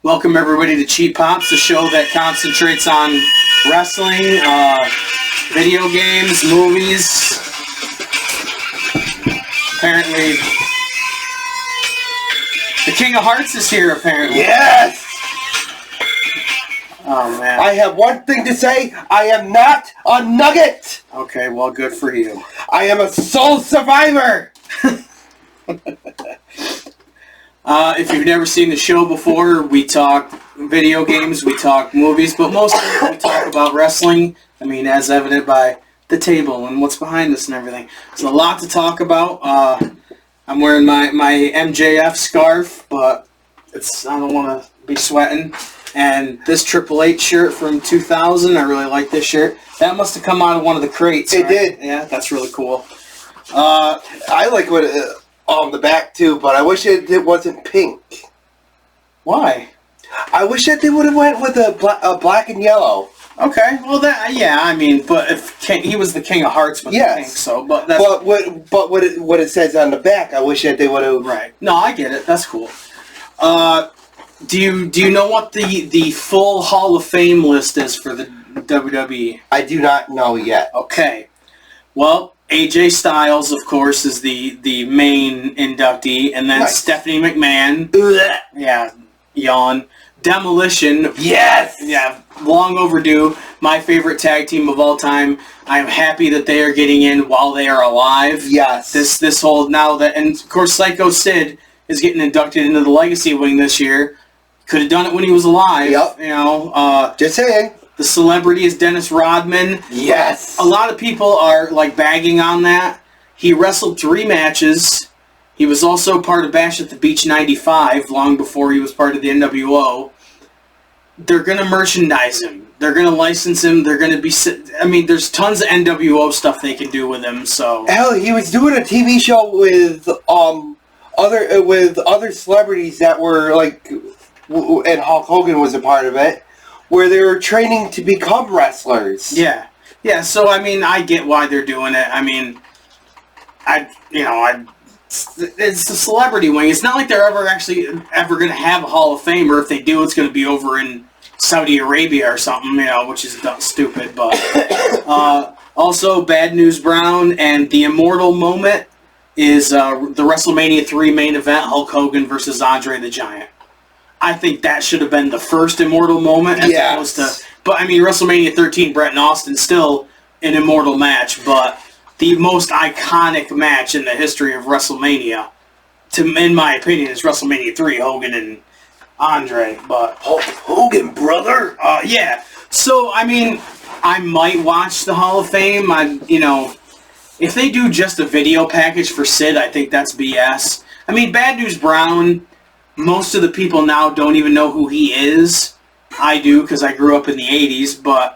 Welcome everybody to Cheap Pops, the show that concentrates on wrestling, video games, movies. Apparently, the King of Hearts is here, apparently. Yes! Oh, man. I have one thing to say. I am not a nugget. Okay, well, good for you. I am a soul survivor. If you've never seen the show before, we talk video games, we talk movies, but mostly we talk about wrestling. I mean, as evident by the table and what's behind us and everything. There's a lot to talk about. I'm wearing my MJF scarf, but I don't want to be sweating. And this Triple H shirt from 2000, I really like this shirt. That must have come out of one of the crates, It right? did. Yeah, that's really cool. I like what on the back too, but I wish it wasn't pink. Why? I wish that they would have went with a black and yellow. Okay, well I mean, but if he was the King of Hearts with the pink, so what it says on the back, I wish that they would have. Right. No, I get it. That's cool. Do you know what the full Hall of Fame list is for the WWE? I do not know yet. Okay. Well, AJ Styles, of course, is the main inductee, and then Nice. Stephanie McMahon. Yeah, yawn. Demolition. Yes! Yeah, long overdue. My favorite tag team of all time. I'm happy that they are getting in while they are alive. Yes. This whole now that, and of course Psycho Sid is getting inducted into the Legacy Wing this year. Could have done it when he was alive. Yep. You know. Just saying. The celebrity is Dennis Rodman. Yes. A lot of people are like bagging on that. He wrestled 3 matches. He was also part of Bash at the Beach 95, long before he was part of the NWO. They're going to merchandise him. They're going to license him. They're going to be... I mean, there's tons of NWO stuff they can do with him, so... Hell, he was doing a TV show with other celebrities that were like... And Hulk Hogan was a part of it, where they were training to become wrestlers. Yeah. Yeah, so, I mean, I get why they're doing it. I mean, it's a celebrity wing. It's not like they're ever going to have a Hall of Fame, or if they do, it's going to be over in Saudi Arabia or something, which is stupid. But also, Bad News Brown and the immortal moment is the WrestleMania 3 main event, Hulk Hogan versus Andre the Giant. I think that should have been the first immortal moment as opposed to... But, I mean, WrestleMania 13, Bret and Austin, still an immortal match, but... The most iconic match in the history of WrestleMania, in my opinion, is WrestleMania 3, Hogan and Andre. But Hulk Hogan, brother. Yeah. So I mean, I might watch the Hall of Fame. If they do just a video package for Sid, I think that's BS. I mean, Bad News Brown. Most of the people now don't even know who he is. I do because I grew up in the '80s, but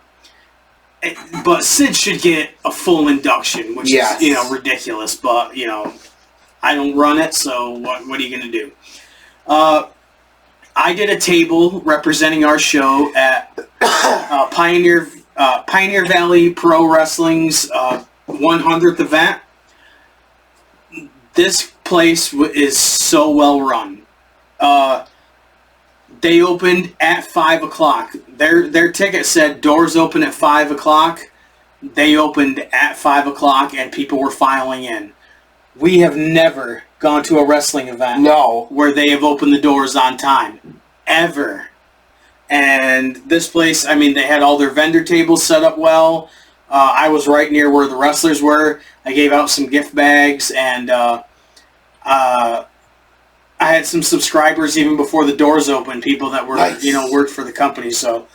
Sid should get a full induction, which is, ridiculous. But, I don't run it, so what are you going to do? I did a table representing our show at Pioneer Valley Pro Wrestling's 100th event. This place is so well run. They opened at 5 o'clock. Their ticket said doors open at 5 o'clock. They opened at 5 o'clock and people were filing in. We have never gone to a wrestling event where they have opened the doors on time. Ever. And this place, I mean, they had all their vendor tables set up well. I was right near where the wrestlers were. I gave out some gift bags and... I had some subscribers even before the doors opened, people that were, worked for the company, so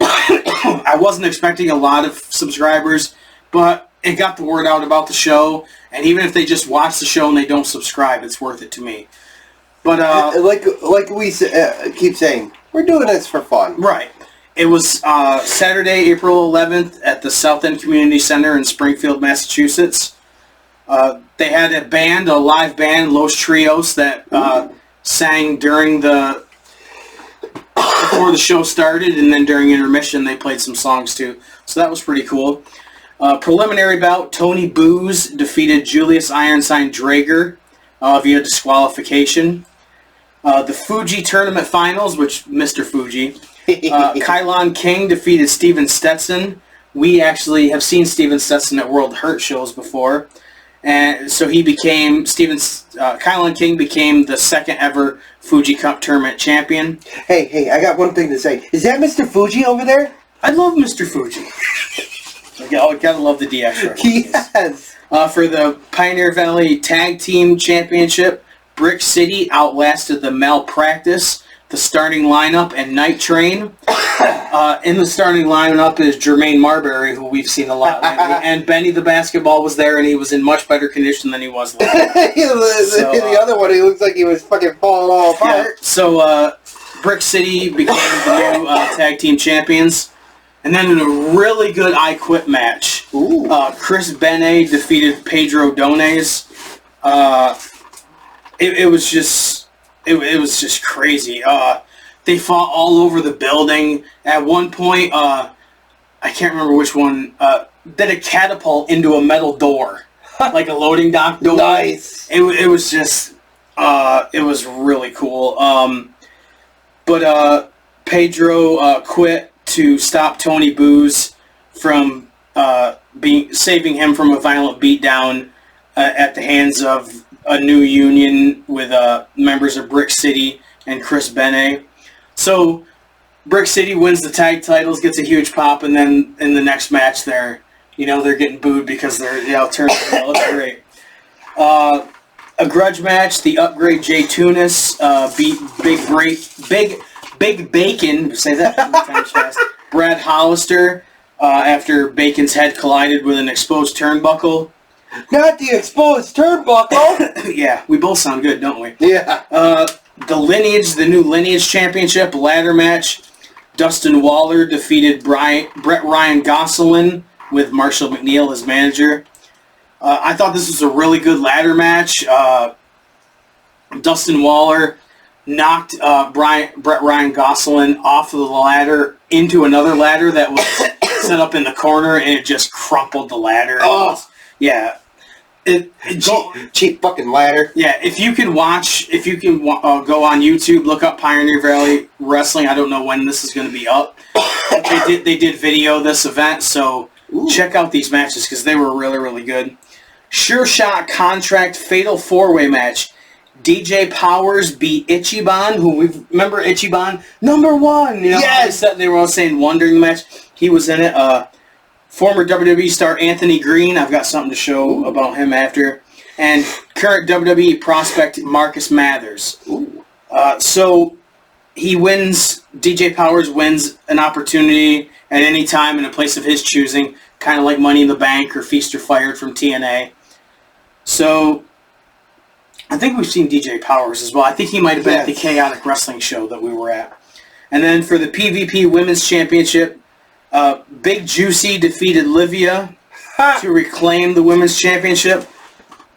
I wasn't expecting a lot of subscribers, but it got the word out about the show, and even if they just watch the show and they don't subscribe, it's worth it to me. But, like we keep saying, we're doing this for fun. Right. It was Saturday, April 11th at the South End Community Center in Springfield, Massachusetts. They had a live band, Los Trios, that sang before the show started, and then during intermission they played some songs too. So that was pretty cool. Preliminary bout, Tony Booze defeated Julius Ironside Drager via disqualification. The Fuji Tournament Finals, which Mr. Fuji. Kylon King defeated Steven Stetson. We actually have seen Steven Stetson at World Hurt shows before. And so he became, Kylon King became the second ever Fuji Cup Tournament champion. Hey, I got one thing to say. Is that Mr. Fuji over there? I love Mr. Fuji. I gotta love the DX references. Yes. For the Pioneer Valley Tag Team Championship, Brick City outlasted the Malpractice, the starting lineup, and Night Train. In the starting lineup is Jermaine Marbury, who we've seen a lot lately, and Benny the Basketball was there, and he was in much better condition than he was last The other one, he looks like he was fucking falling all apart. Yeah. So Brick City became the new tag team champions. And then in a really good I Quit match, Chris Bene defeated Pedro Dones. It was just crazy. They fought all over the building. At one point, I can't remember which one, did a catapult into a metal door, like a loading dock door. Nice. It was just, it was really cool. But Pedro quit to stop Tony Booze from saving him from a violent beatdown at the hands of a new union with members of Brick City and Chris Bene. So Brick City wins the tag titles, gets a huge pop, and then in the next match they're getting booed because they're turning. That's great. A grudge match, the Upgrade Jay Tunis beat Big Bacon, say that 3 times fast, Brad Hollister, after Bacon's head collided with an exposed turnbuckle. Not the exposed turnbuckle! Yeah, we both sound good, don't we? Yeah. The new Lineage Championship ladder match, Dustin Waller defeated Brett Ryan Gosselin with Marshall McNeil as manager. I thought this was a really good ladder match. Dustin Waller knocked Brett Ryan Gosselin off of the ladder into another ladder that was set up in the corner, and it just crumpled the ladder. Oh. Yeah. Cheap fucking ladder. Yeah, if you can go on YouTube, look up Pioneer Valley Wrestling. I don't know when this is going to be up. They did video this event, so check out these matches because they were really, really good. Sure Shot Contract Fatal 4-Way match. DJ Powers beat Ichiban, remember Ichiban? Number 1! Yes! They were all saying one during the match. He was in it. Former WWE star Anthony Green, I've got something to show about him after. And current WWE prospect Marcus Mathers. So he wins, DJ Powers wins an opportunity at any time in a place of his choosing, kind of like Money in the Bank or Feast or Fired from TNA. So I think we've seen DJ Powers as well. I think he might have been at the Chaotic Wrestling show that we were at. And then for the PvP Women's Championship, Big Juicy defeated Livia to reclaim the Women's Championship.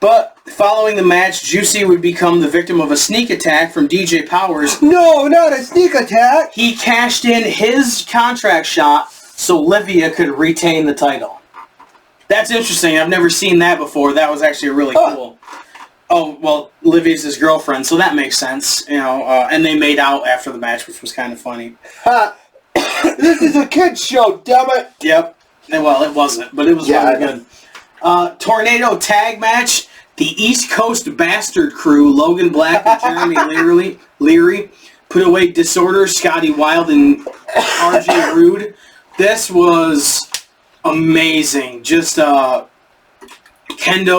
But following the match, Juicy would become the victim of a sneak attack from DJ Powers. No, not a sneak attack! He cashed in his contract shot so Livia could retain the title. That's interesting. I've never seen that before. That was actually really cool. Oh, well, Livia's his girlfriend, so that makes sense. And they made out after the match, which was kind of funny. This is a kid's show, damn it! Yep. Well, it wasn't, but it was really good. Tornado tag match. The East Coast Bastard Crew, Logan Black and Jeremy Leary, put away Disorder, Scotty Wilde, and RJ Rude. This was amazing. Just kendo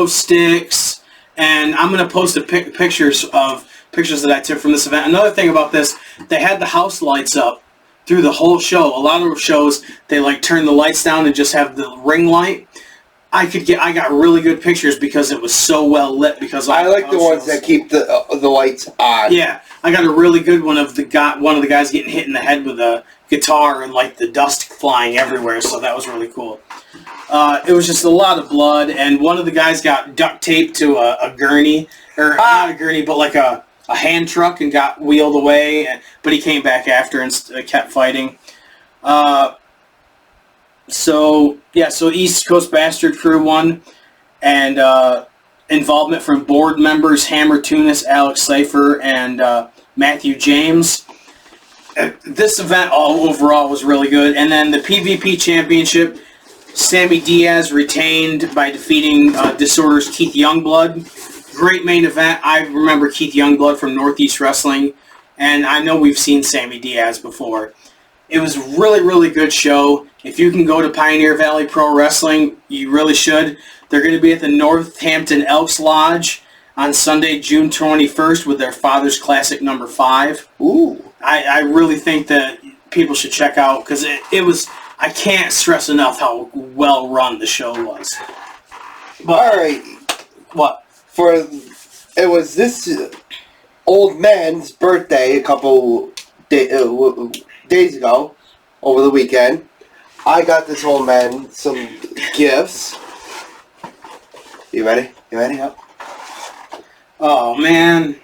sticks, and I'm going to post pictures that I took from this event. Another thing about this, they had the house lights up through the whole show. A lot of shows, they turn the lights down and just have the ring light. I got really good pictures because it was so well lit. Because I like the ones that keep the lights on. Yeah, I got a really good one of one of the guys getting hit in the head with a guitar and the dust flying everywhere. So that was really cool. It was just a lot of blood, and one of the guys got duct taped to a gurney, or not a gurney, but a hand truck, and got wheeled away. But he came back after and kept fighting. So East Coast Bastard Crew won, and involvement from board members Hammer Tunis, Alex Cypher, and Matthew James. This event overall was really good. And then the PvP Championship, Sammy Diaz retained by defeating Disorder's Keith Youngblood. Great main event. I remember Keith Youngblood from Northeast Wrestling, and I know we've seen Sammy Diaz before. It was a really, really good show. If you can go to Pioneer Valley Pro Wrestling, you really should. They're going to be at the Northampton Elks Lodge on Sunday, June 21st with their Father's Classic number 5. Ooh. I really think that people should check out, because it was, I can't stress enough how well run the show was. But, alright. What? It was this old man's birthday a couple days ago, over the weekend. I got this old man some gifts. You ready? Yep. Oh, man.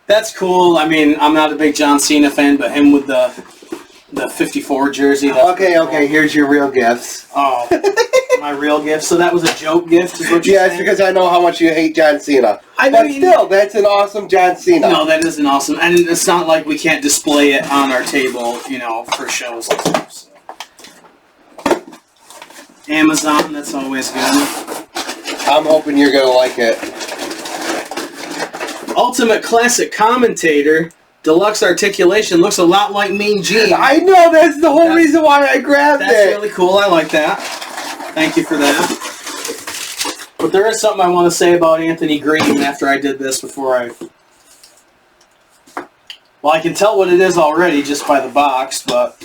That's cool. I mean, I'm not a big John Cena fan, but him with the 54 jersey. Okay, cool. Here's your real gifts. Oh, my real gift. So that was a joke gift, is what you're saying? Yes, because I know how much you hate John Cena. But still, that's an awesome John Cena. No, that is an awesome. And it's not like we can't display it on our table, for shows and stuff. So. Amazon, that's always good. I'm hoping you're going to like it. Ultimate Classic Commentator, Deluxe Articulation, looks a lot like Mean Gene. I know, that's the whole reason why I grabbed it. That's really cool, I like that. Thank you for that. But there is something I want to say about Anthony Green after I did this before I... Well, I can tell what it is already just by the box, but...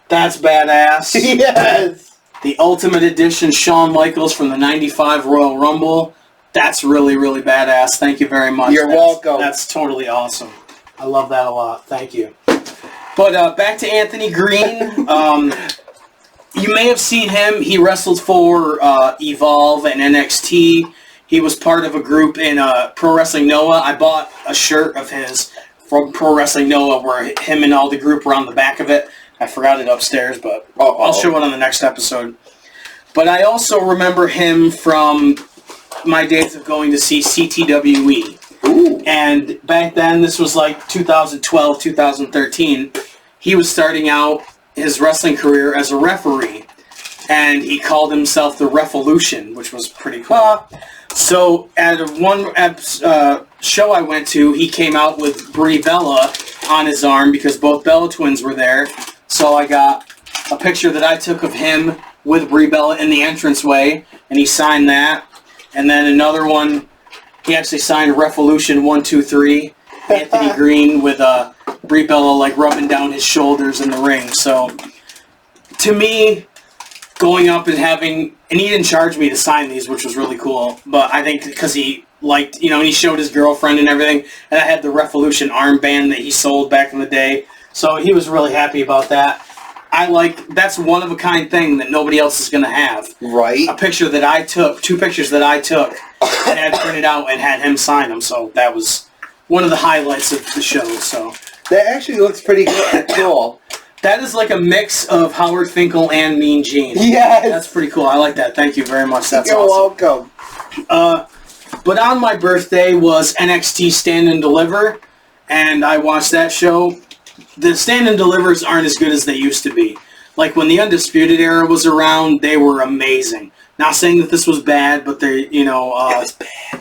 That's badass. Yes! The Ultimate Edition Shawn Michaels from the 95 Royal Rumble. That's really, really badass. Thank you very much. You're welcome. That's totally awesome. I love that a lot. Thank you. But back to Anthony Green. You may have seen him. He wrestled for Evolve and NXT. He was part of a group in Pro Wrestling Noah. I bought a shirt of his from Pro Wrestling Noah where him and all the group were on the back of it. I forgot it upstairs, but I'll show it on the next episode. But I also remember him from my days of going to see CTWE. Ooh. And back then, this was like 2012, 2013, he was starting out his wrestling career as a referee. And he called himself the Revolution, which was pretty cool. So at one show I went to, he came out with Brie Bella on his arm because both Bella twins were there. So I got a picture that I took of him with Brie Bella in the entranceway, and he signed that. And then another one, he actually signed Revolution 123, Anthony Green, with Brie Bella like rubbing down his shoulders in the ring. So to me, going up and having, and he didn't charge me to sign these, which was really cool. But I think because he liked, he showed his girlfriend and everything, and I had the Revolution armband that he sold back in the day. So he was really happy about that. That's one of a kind thing that nobody else is going to have. Right. A picture that I took, 2 pictures that I took, and had printed out and had him sign them. So that was one of the highlights of the show. So that actually looks pretty cool. That is like a mix of Howard Finkel and Mean Gene. Yes. That's pretty cool. I like that. Thank you very much. That's You're awesome. welcome. But on my birthday was NXT Stand and Deliver, and I watched that show. The Stand and Delivers aren't as good as they used to be. Like when the Undisputed Era was around, they were amazing. Not saying that this was bad, but they, it was bad.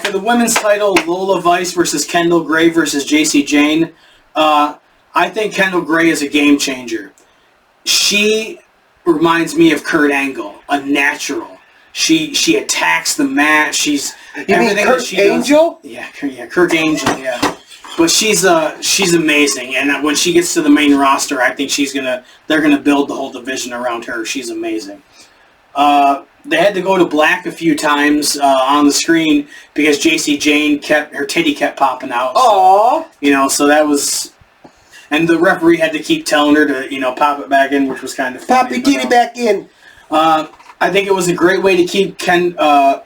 For the women's title, Lola Vice versus Kendall Gray versus JC Jane. I think Kendall Gray is a game changer. She reminds me of Kurt Angle, a natural. She attacks the match. She's everything Kurt that she Angel? does. Yeah, Kurt Angel. Yeah. But she's amazing, and when she gets to the main roster, I think they're gonna build the whole division around her. She's amazing. They had to go to black a few times on the screen because JC Jane her titty kept popping out. Aww. So that was, and the referee had to keep telling her to pop it back in, which was kind of funny. Pop your titty back in. I think it was a great way to keep Kendall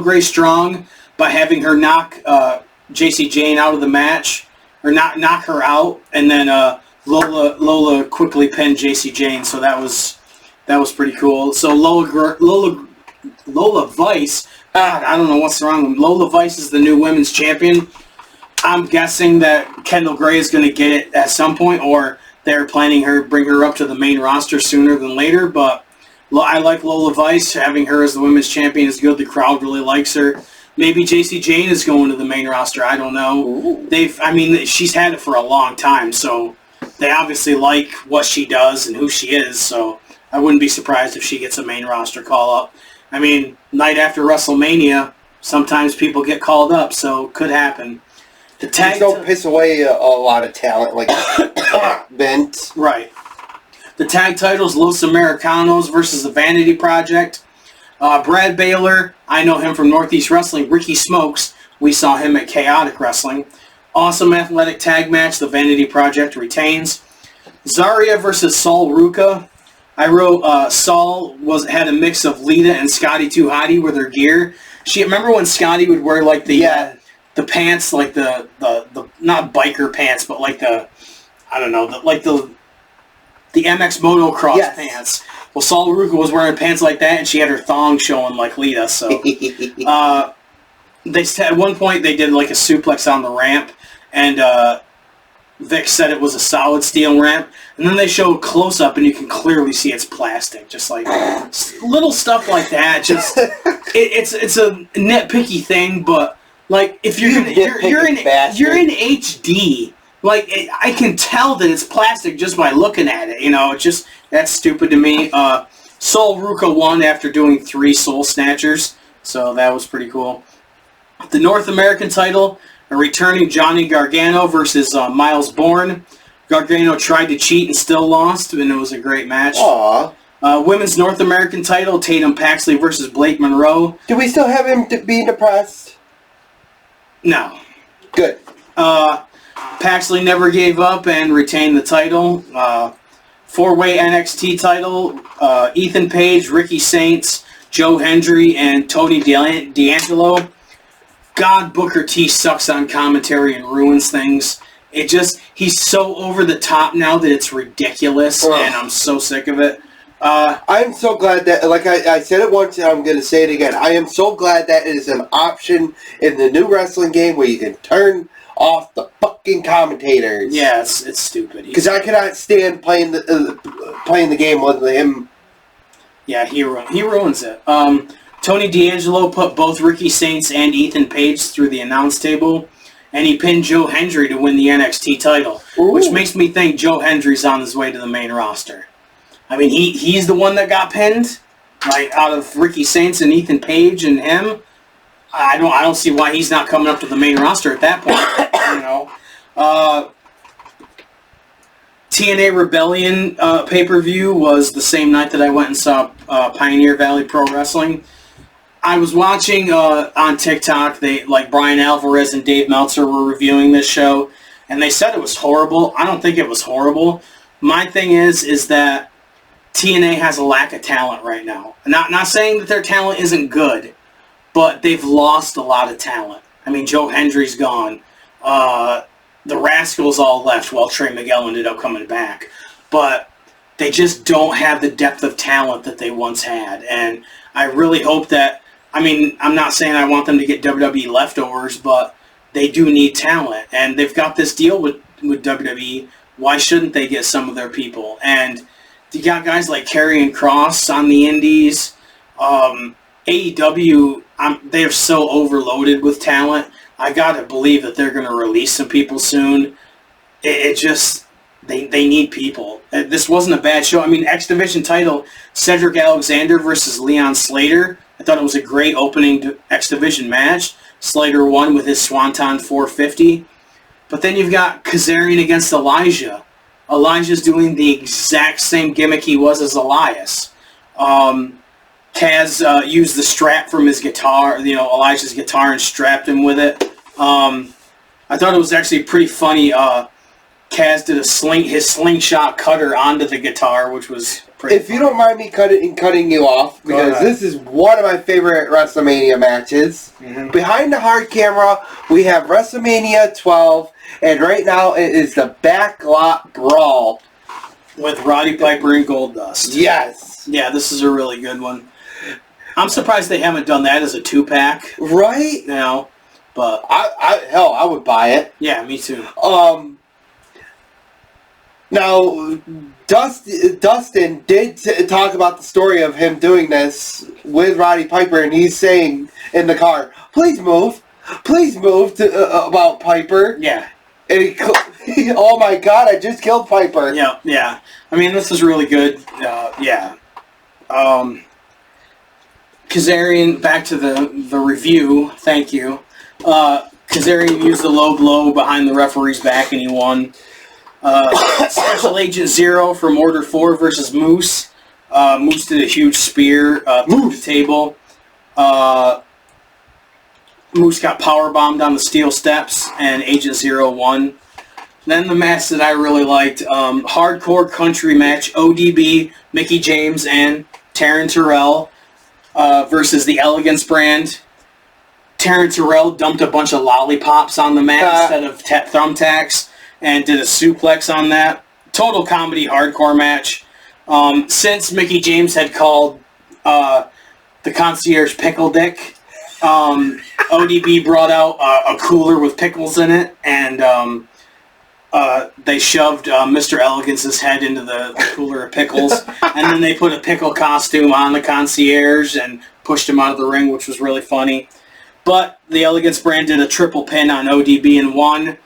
Gray strong by having her knock JC Jane out of the match, or knock her out, and then Lola quickly pinned JC Jane. So that was pretty cool. So Lola Lola Vice. God, I don't know what's wrong with Lola Vice is the new women's champion. I'm guessing that Kendall Gray is going to get it at some point, or they're planning bring her up to the main roster sooner than later. But I like Lola Vice. Having her as the women's champion is good. The crowd really likes her. Maybe JC Jane is going to the main roster. I don't know. She's had it for a long time, so they obviously like what she does and who she is. So I wouldn't be surprised if she gets a main roster call up. I mean, night after WrestleMania, sometimes people get called up, so could happen. The tag don't piss away a lot of talent like Vince. Right. The tag titles: Los Americanos versus the Vanity Project. Brad Baylor, I know him from Northeast Wrestling. Ricky Smokes, we saw him at Chaotic Wrestling. Awesome athletic tag match. The Vanity Project retains. Zarya versus Sol Ruca. I wrote Sol had a mix of Lita and Scotty 2 Hotty with her gear. Remember when Scotty would wear like the pants, like the not biker pants, but like the MX Motocross pants. Well, Sol Ruca was wearing pants like that, and she had her thong showing like Lita. So they said at one point they did like a suplex on the ramp, and Vic said it was a solid steel ramp, and then they show a close up, and you can clearly see it's plastic. Just like little stuff like that. Just it's a nitpicky thing, but like if you're in HD. Like, I can tell that it's plastic just by looking at it, It's just, that's stupid to me. Sol Ruca won after doing 3 Soul Snatchers, so that was pretty cool. The North American title, returning Johnny Gargano versus Miles Bourne. Gargano tried to cheat and still lost, and it was a great match. Aww. Women's North American title, Tatum Paxley versus Blake Monroe. Do we still have him being depressed? No. Good. Paxley never gave up and retained the title. 4-way NXT title, Ethan Page, Ricky Saints, Joe Hendry, and Tony D'Angelo. God, Booker T sucks on commentary and ruins things. He's so over the top now that it's ridiculous, and I'm so sick of it. I'm so glad that, like I said it once, and I'm going to say it again. I am so glad that it is an option in the new wrestling game where you can turn off the fucking commentators. Yeah, it's stupid. Because I cannot stand playing the game with him. Yeah, he ruins it. Tony D'Angelo put both Ricky Saints and Ethan Page through the announce table, and he pinned Joe Hendry to win the NXT title, which makes me think Joe Hendry's on his way to the main roster. I mean, he's the one that got pinned, like out of Ricky Saints and Ethan Page and him. I don't see why he's not coming up to the main roster at that point. TNA Rebellion pay-per-view was the same night that I went and saw Pioneer Valley Pro Wrestling. I was watching on TikTok, Brian Alvarez and Dave Meltzer were reviewing this show, and they said it was horrible. I don't think it was horrible. My thing is that TNA has a lack of talent right now. Not saying that their talent isn't good, but they've lost a lot of talent. I mean, Joe Hendry's gone. The Rascals all left while Trey Miguel ended up coming back. But they just don't have the depth of talent that they once had. And I really hope that, I'm not saying I want them to get WWE leftovers, but they do need talent. And they've got this deal with WWE. Why shouldn't they get some of their people? And you got guys like Karrion Kross on the indies. AEW, they're so overloaded with talent. I gotta believe that they're gonna release some people soon. They need people. This wasn't a bad show. X Division title, Cedric Alexander versus Leon Slater. I thought it was a great opening X Division match. Slater won with his Swanton 450. But then you've got Kazarian against Elijah. Elijah's doing the exact same gimmick he was as Elias. Kaz used the strap from his guitar, Elijah's guitar, and strapped him with it. I thought it was actually pretty funny. Kaz did his slingshot cutter onto the guitar, which was pretty funny. You don't mind me cutting you off, because this is one of my favorite WrestleMania matches. Mm-hmm. Behind the hard camera, we have WrestleMania 12, and right now it is the Backlot Brawl. With Roddy Piper and Goldust. Yes. Yeah, this is a really good one. I'm surprised they haven't done that as a 2-pack. Right? You know, but I would buy it. Yeah, me too. Now, Dustin did talk about the story of him doing this with Roddy Piper, and he's saying in the car, please move to about Piper. Yeah. And he, oh my God, I just killed Piper. Yeah. I mean, this is really good. Yeah. Kazarian, back to the review. Thank you. Kazarian used the low blow behind the referee's back, and he won. Special Agent Zero from Order 4 versus Moose. Moose did a huge spear through the table. Moose got powerbombed on the steel steps, and Agent Zero won. Then the match that I really liked, hardcore country match, ODB, Mickie James, and Taryn Terrell versus the Elegance brand. Taryn Terrell dumped a bunch of lollipops on the mat instead of thumbtacks and did a suplex on that. Total comedy hardcore match. Since Mickie James had called the concierge Pickle Dick, ODB brought out a cooler with pickles in it, and they shoved Mr. Elegance's head into the cooler of pickles, and then they put a pickle costume on the concierge and pushed him out of the ring, which was really funny. But the Elegance brand did a triple pin on ODB and won.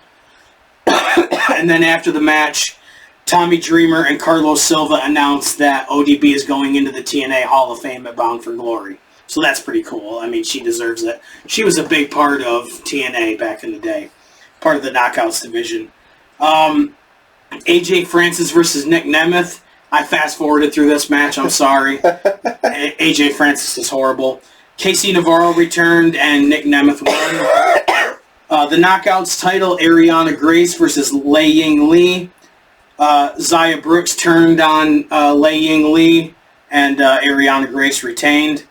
And then after the match, Tommy Dreamer and Carlos Silva announced that ODB is going into the TNA Hall of Fame at Bound for Glory. So that's pretty cool. I mean, she deserves it. She was a big part of TNA back in the day. Part of the Knockouts division. AJ Francis versus Nick Nemeth. I fast-forwarded through this match. I'm sorry. AJ Francis is horrible. Casey Navarro returned, and Nick Nemeth won. The Knockouts title, Ariana Grace versus Lei Ying Lee. Zaya Brooks turned on Lei Ying Lee, and Ariana Grace retained.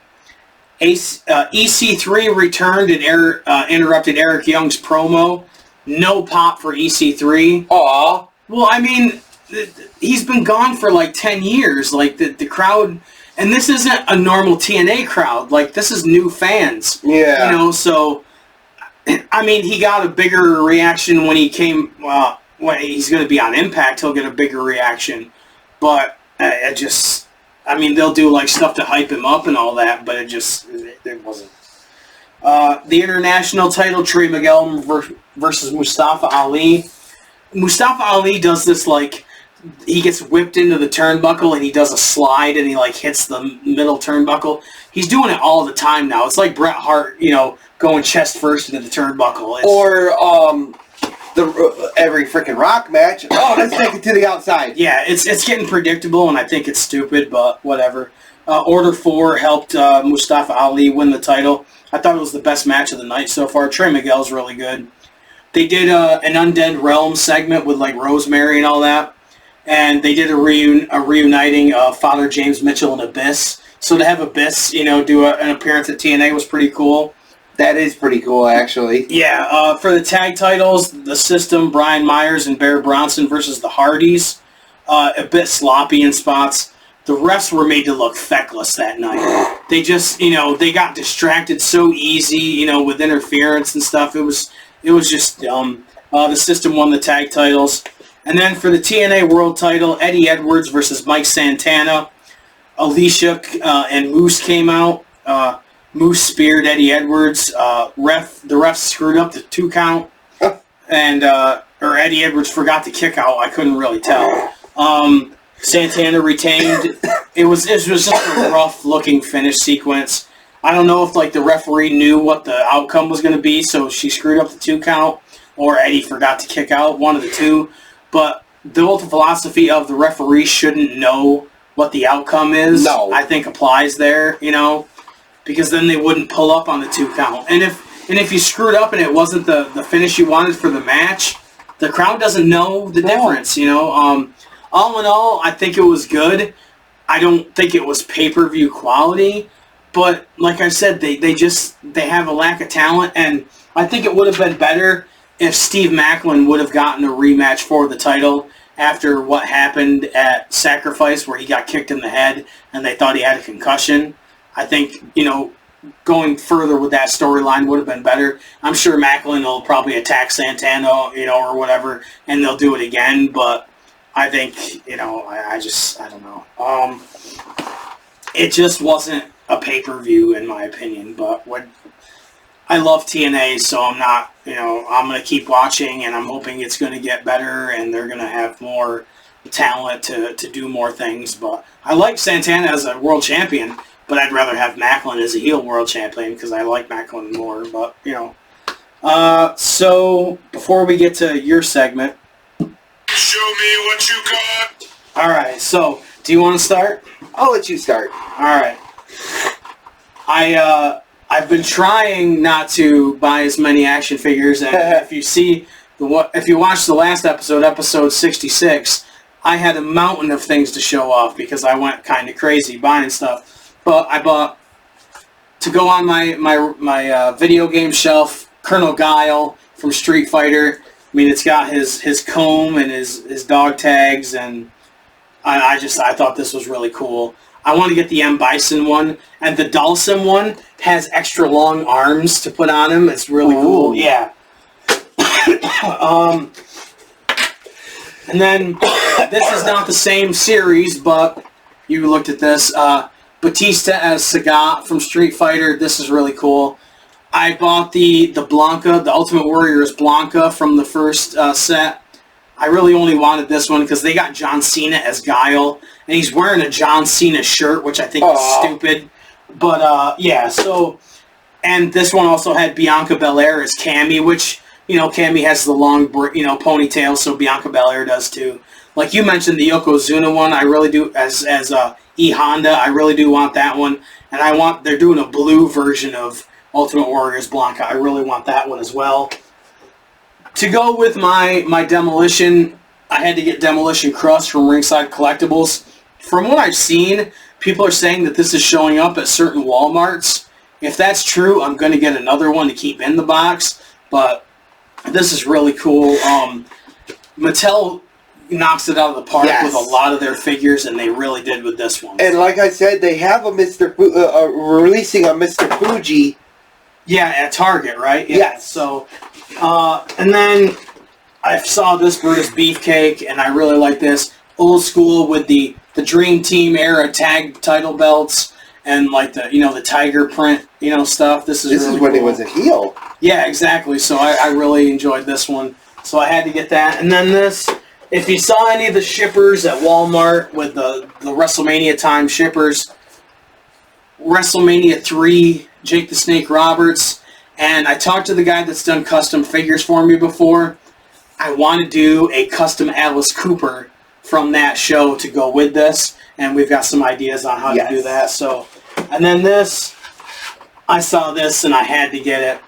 EC3 returned and interrupted Eric Young's promo. No pop for EC3. Aww. Well, I mean, he's been gone for like 10 years. Like, the crowd... And this isn't a normal TNA crowd. Like, this is new fans. Yeah. You know, so... I mean, he got a bigger reaction when he came... when he's going to be on Impact, he'll get a bigger reaction. But I mean, they'll do like stuff to hype him up and all that, but it wasn't. The international title, Trey Miguel versus Mustafa Ali. Mustafa Ali does this like, he gets whipped into the turnbuckle and he does a slide and he like hits the middle turnbuckle. He's doing it all the time now. It's like Bret Hart, you know, going chest first into the turnbuckle. Every freaking Rock match. Oh, let's take it to the outside. Yeah, it's getting predictable, and I think it's stupid, but whatever. Order 4 helped Mustafa Ali win the title. I thought it was the best match of the night so far. Trey Miguel's really good. They did an Undead Realm segment with like Rosemary and all that, and they did a reuniting of Father James Mitchell and Abyss. So to have Abyss, you know, do an appearance at TNA was pretty cool. That is pretty cool, actually. Yeah, for the tag titles, The System, Brian Myers and Bear Bronson versus the Hardys. A bit sloppy in spots. The refs were made to look feckless that night. They just, you know, they got distracted so easy, you know, with interference and stuff. It was just dumb. The System won the tag titles. And then for the TNA World title, Eddie Edwards versus Mike Santana. Alicia and Moose came out. Moose speared Eddie Edwards. The ref screwed up the 2 count, and or Eddie Edwards forgot to kick out. I couldn't really tell. Santana retained. It was just a rough looking finish sequence. I don't know if like the referee knew what the outcome was going to be, so she screwed up the 2 count, or Eddie forgot to kick out. One of the two. But the whole philosophy of the referee shouldn't know what the outcome is, I think applies there. You know. Because then they wouldn't pull up on the 2 count. And if you screwed up and it wasn't the finish you wanted for the match, the crowd doesn't know the difference, you know. All in all, I think it was good. I don't think it was pay-per-view quality. But like I said, they have a lack of talent. And I think it would have been better if Steve Maclin would have gotten a rematch for the title after what happened at Sacrifice where he got kicked in the head and they thought he had a concussion. I think, going further with that storyline would have been better. I'm sure Macklin will probably attack Santana, or whatever, and they'll do it again. But I think, I don't know. It just wasn't a pay-per-view in my opinion. But I love TNA, so I'm not, I'm going to keep watching, and I'm hoping it's going to get better, and they're going to have more talent to do more things. But I like Santana as a world champion. But I'd rather have Macklin as a heel world champion because I like Macklin more. But, so before we get to your segment. Show me what you got. All right. So do you want to start? I'll let you start. All right. I've been trying not to buy as many action figures. And if you watch the last episode 66, I had a mountain of things to show off because I went kind of crazy buying stuff. But I bought, to go on my video game shelf, Colonel Guile from Street Fighter. I mean, it's got his comb and his dog tags, and I thought this was really cool. I want to get the M. Bison one, and the Dhalsim one has extra long arms to put on him. It's really cool. Yeah. And then, this is not the same series, but you looked at this. Batista as Sagat from Street Fighter. This is really cool. I bought the Blanca, the Ultimate Warrior's Blanca from the first set. I really only wanted this one because they got John Cena as Guile, and he's wearing a John Cena shirt, which I think is stupid. But, yeah, so... And this one also had Bianca Belair as Cammy, which, Cammy has the long, ponytail, so Bianca Belair does too. Like you mentioned, the Yokozuna one, I really do, as E Honda, I really do want that one, and they're doing a blue version of Ultimate Warriors Blanca. I really want that one as well. To go with my Demolition, I had to get Demolition Crust from Ringside Collectibles. From what I've seen, people are saying that this is showing up at certain Walmarts. If that's true, I'm going to get another one to keep in the box, but this is really cool. Mattel knocks it out of the park with a lot of their figures, and they really did with this one. And like I said, they have a releasing a Mr. Fuji. Yeah, at Target, right? Yeah. Yes. So, and then I saw this Brutus Beefcake, and I really like this. Old school with the Dream Team era tag title belts, and like the tiger print, stuff. This is really when cool. he was a heel. Yeah, exactly. So I really enjoyed this one. So I had to get that. And then this... If you saw any of the shippers at Walmart with the WrestleMania time shippers, WrestleMania 3, Jake the Snake Roberts, and I talked to the guy that's done custom figures for me before. I want to do a custom Alice Cooper from that show to go with this, and we've got some ideas on how to do that. So, and then this, I saw this and I had to get it.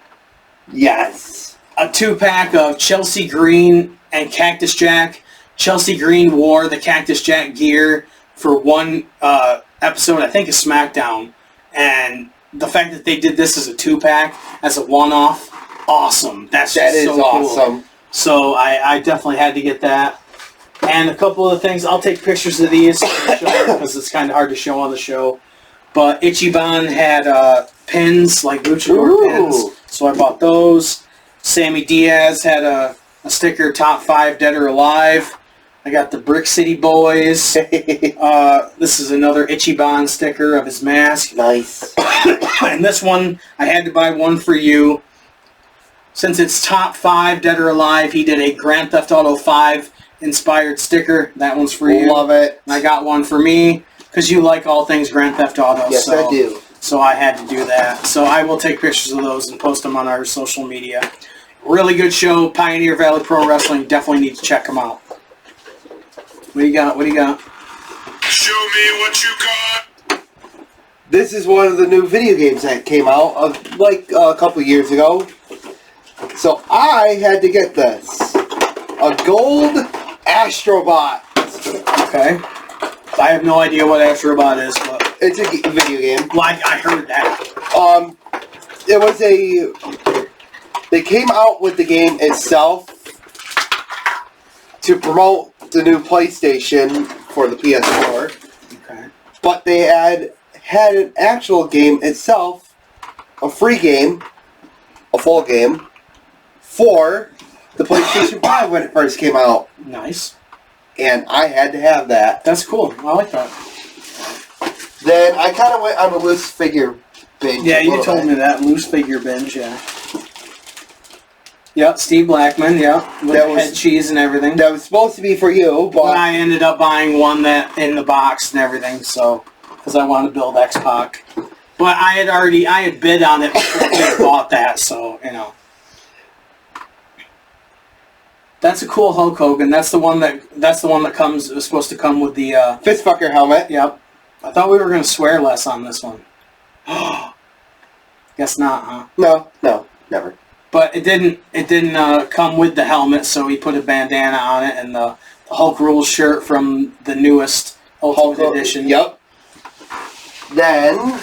Yes. A 2-pack of Chelsea Green and Cactus Jack. Chelsea Green wore the Cactus Jack gear for one episode, I think, of SmackDown. And the fact that they did this as a 2-pack, as a one-off, awesome. That is so awesome. Cool. So I definitely had to get that. And a couple of things, I'll take pictures of these because it's kind of hard to show on the show. But Ichiban had pins, like luchador pins, so I bought those. Sammy Diaz had a sticker, Top 5 Dead or Alive. I got the Brick City Boys. This is another Ichiban sticker of his mask. Nice. And this one, I had to buy one for you. Since it's Top 5 Dead or Alive, he did a Grand Theft Auto 5 inspired sticker. That one's for you. Love it. And I got one for me, because you like all things Grand Theft Auto. Yes, I do. So I had to do that. So I will take pictures of those and post them on our social media. Really good show, Pioneer Valley Pro Wrestling. Definitely need to check them out. What do you got? Show me what you got. This is one of the new video games that came out a couple years ago. So I had to get this. A gold Astrobot. Okay. I have no idea what Astrobot is, but... It's a video game. Like, I heard that. It was They came out with the game itself to promote the new PlayStation for the PS4. Okay. But they had had an actual game itself, a free game, a full game, for the PlayStation 5 when it first came out. Nice. And I had to have that. That's cool. I like that. Then I kind of went on a loose figure binge. Yeah, you told me that. Loose figure binge, yeah. Yep, Steve Blackman, yeah. With That the was- head cheese and everything. That was supposed to be for you, But but I ended up buying one that in the box and everything, so because I wanted to build X-Pac. But I had bid on it before I bought that, so you know. That's a cool Hulk Hogan. That's the one that was supposed to come with the Fistfucker helmet. Yep. I thought we were gonna swear less on this one. Guess not, huh? No, never. But it didn't come with the helmet, so he put a bandana on it and the Hulk Rules shirt from the newest Ultimate Edition. Yep. Then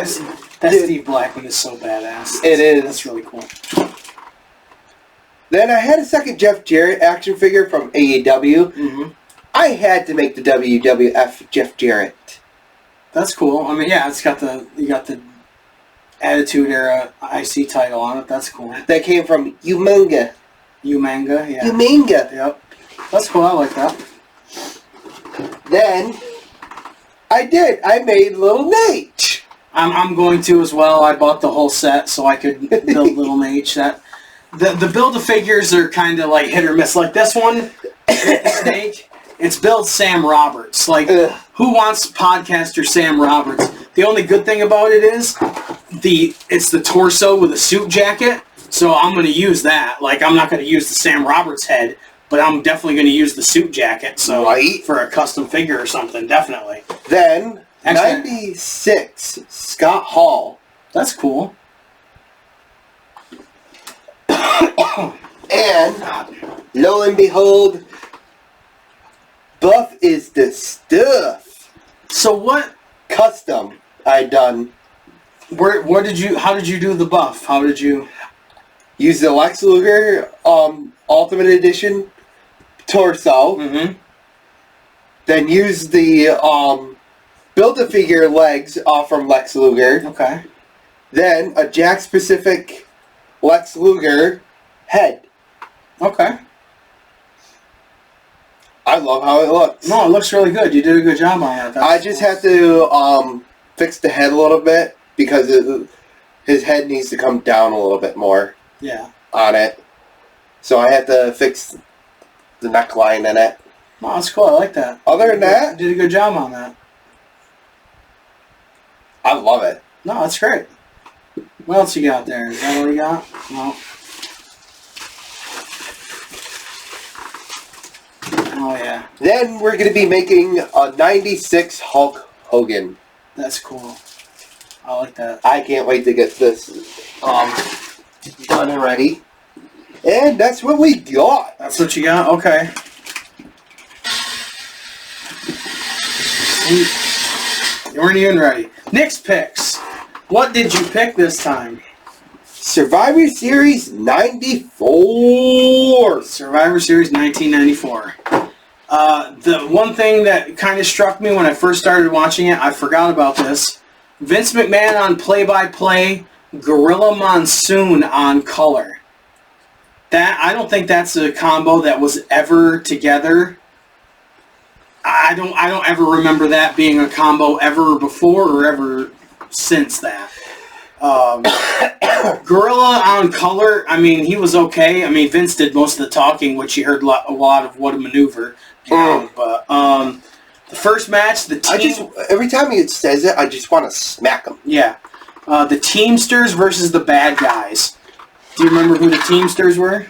Steve Blackman is so badass. It is. That's really cool. Then I had a second Jeff Jarrett action figure from AEW. Mm-hmm. I had to make the WWF Jeff Jarrett. That's cool. I mean, yeah, you got the Attitude Era IC title on it. That's cool. That came from Umanga. Umanga, yeah. Umanga. Yep. That's cool. I like that. Then I made Little Nate. I'm going to as well. I bought the whole set so I could build Little Nate. The Build-A-Figures are kind of like hit or miss. Like this one, Snake, it's build Sam Roberts. Like, who wants podcaster Sam Roberts? The only good thing about it is it's the torso with a suit jacket, so I'm going to use that. Like, I'm not going to use the Sam Roberts head, but I'm definitely going to use the suit jacket. So Right. For a custom figure or something, definitely. Then, Excellent. 96, Scott Hall. That's cool. And, lo and behold, Buff is the stuff. So what? Custom, I done. How did you do the buff? How did you? Use the Lex Luger Ultimate Edition torso. Mm-hmm. Then use the Build-A-Figure legs off from Lex Luger. Okay. Then a Jakks Pacific Lex Luger head. Okay. I love how it looks. No, it looks really good. You did a good job on that. I just have to fix the head a little bit because his head needs to come down a little bit more on it. So I have to fix the neckline in it. No, that's cool. I like that. Other than that, You did a good job on that. I love it. No, that's great. What else you got there? Is that all you got? No. Oh, yeah. Then we're going to be making a 96 Hulk Hogan. That's cool. I like that. I can't wait to get this done and ready. And that's what we got. That's what you got? Okay. You weren't even ready. Nick's picks. What did you pick this time? Survivor Series 94. Survivor Series 1994. The one thing that kind of struck me when I first started watching it, I forgot about this. Vince McMahon on play-by-play, Gorilla Monsoon on color. I don't think that's a combo that was ever together. I don't ever remember that being a combo ever before or ever since that. Gorilla on color, I mean, he was okay. I mean, Vince did most of the talking, which you heard a lot of what a maneuver. You know, but the first match, the team... every time he says it, I just want to smack him. Yeah. The Teamsters versus the Bad Guys. Do you remember who the Teamsters were?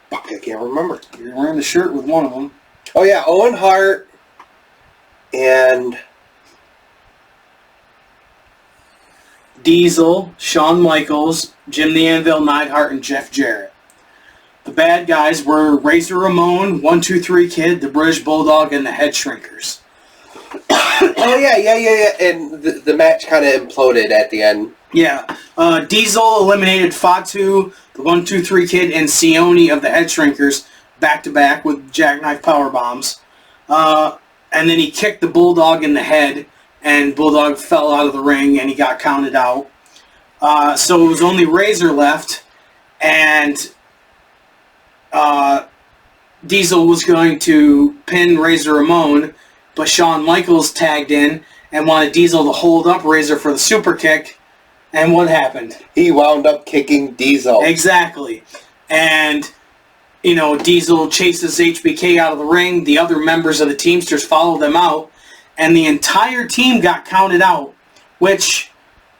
Fuck, I can't remember. You're wearing the shirt with one of them. Oh yeah, Owen Hart and Diesel, Shawn Michaels, Jim the Anvil Neidhart, and Jeff Jarrett. The Bad Guys were Razor Ramon, 1-2-3 Kid, the British Bulldog, and the Head Shrinkers. oh yeah, and the match kind of imploded at the end. Yeah. Diesel eliminated Fatu, the 1-2-3 Kid, and Sione of the Head Shrinkers back-to-back with jackknife power bombs. and then he kicked the Bulldog in the head, and Bulldog fell out of the ring, and he got counted out. So it was only Razor left, and Diesel was going to pin Razor Ramon, but Shawn Michaels tagged in and wanted Diesel to hold up Razor for the super kick. And what happened? He wound up kicking Diesel. Exactly. And, Diesel chases HBK out of the ring. The other members of the Teamsters follow them out. And the entire team got counted out. Which,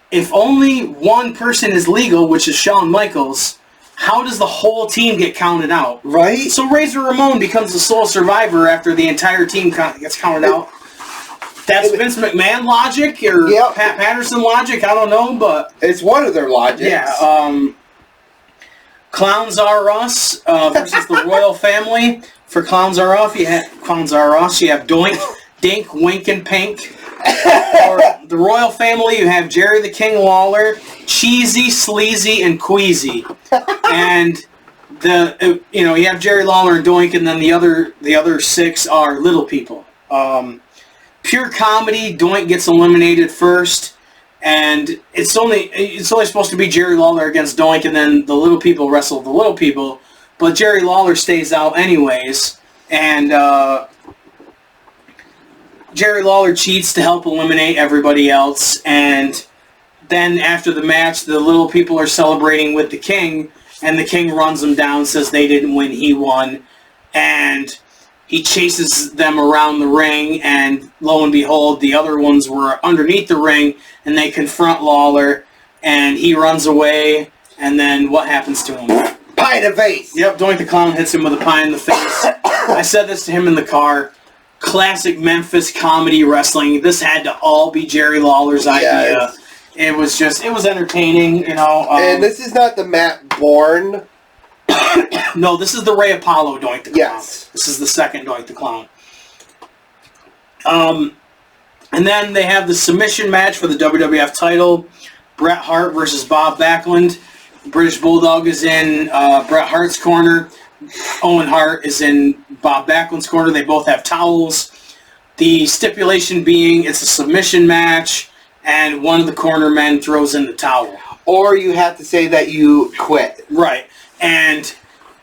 if only one person is legal, which is Shawn Michaels, how does the whole team get counted out? Right? So Razor Ramon becomes the sole survivor after the entire team gets counted out. That's Vince McMahon logic or Pat Patterson logic, I don't know, but it's one of their logics. Yeah, Clowns Are Us versus the Royal Family. For Clowns Are Us, you have Doink, Dink, Wink, and Pink. For the Royal Family, you have Jerry the King Lawler, Cheesy, Sleazy, and Queasy. And you have Jerry Lawler and Doink, and then the other 6 are little people. Pure comedy, Doink gets eliminated first, and it's only supposed to be Jerry Lawler against Doink, and then the little people wrestle the little people, but Jerry Lawler stays out anyways, and Jerry Lawler cheats to help eliminate everybody else, and then after the match, the little people are celebrating with the King, and the King runs them down, says they didn't win, he won, and he chases them around the ring, and lo and behold, the other ones were underneath the ring, and they confront Lawler, and he runs away, and then what happens to him? Pie in the face! Yep, Doink the Clown hits him with a pie in the face. I said this to him in the car. Classic Memphis comedy wrestling. This had to all be Jerry Lawler's idea. Yes. It was entertaining, and this is not the Matt Bourne. No, this is the Ray Apollo Doink the Clown. Yes. This is the second Doink the Clown. And then they have the submission match for the WWF title. Bret Hart versus Bob Backlund. British Bulldog is in Bret Hart's corner. Owen Hart is in Bob Backlund's corner. They both have towels. The stipulation being it's a submission match, and one of the corner men throws in the towel. Or you have to say that you quit. Right. And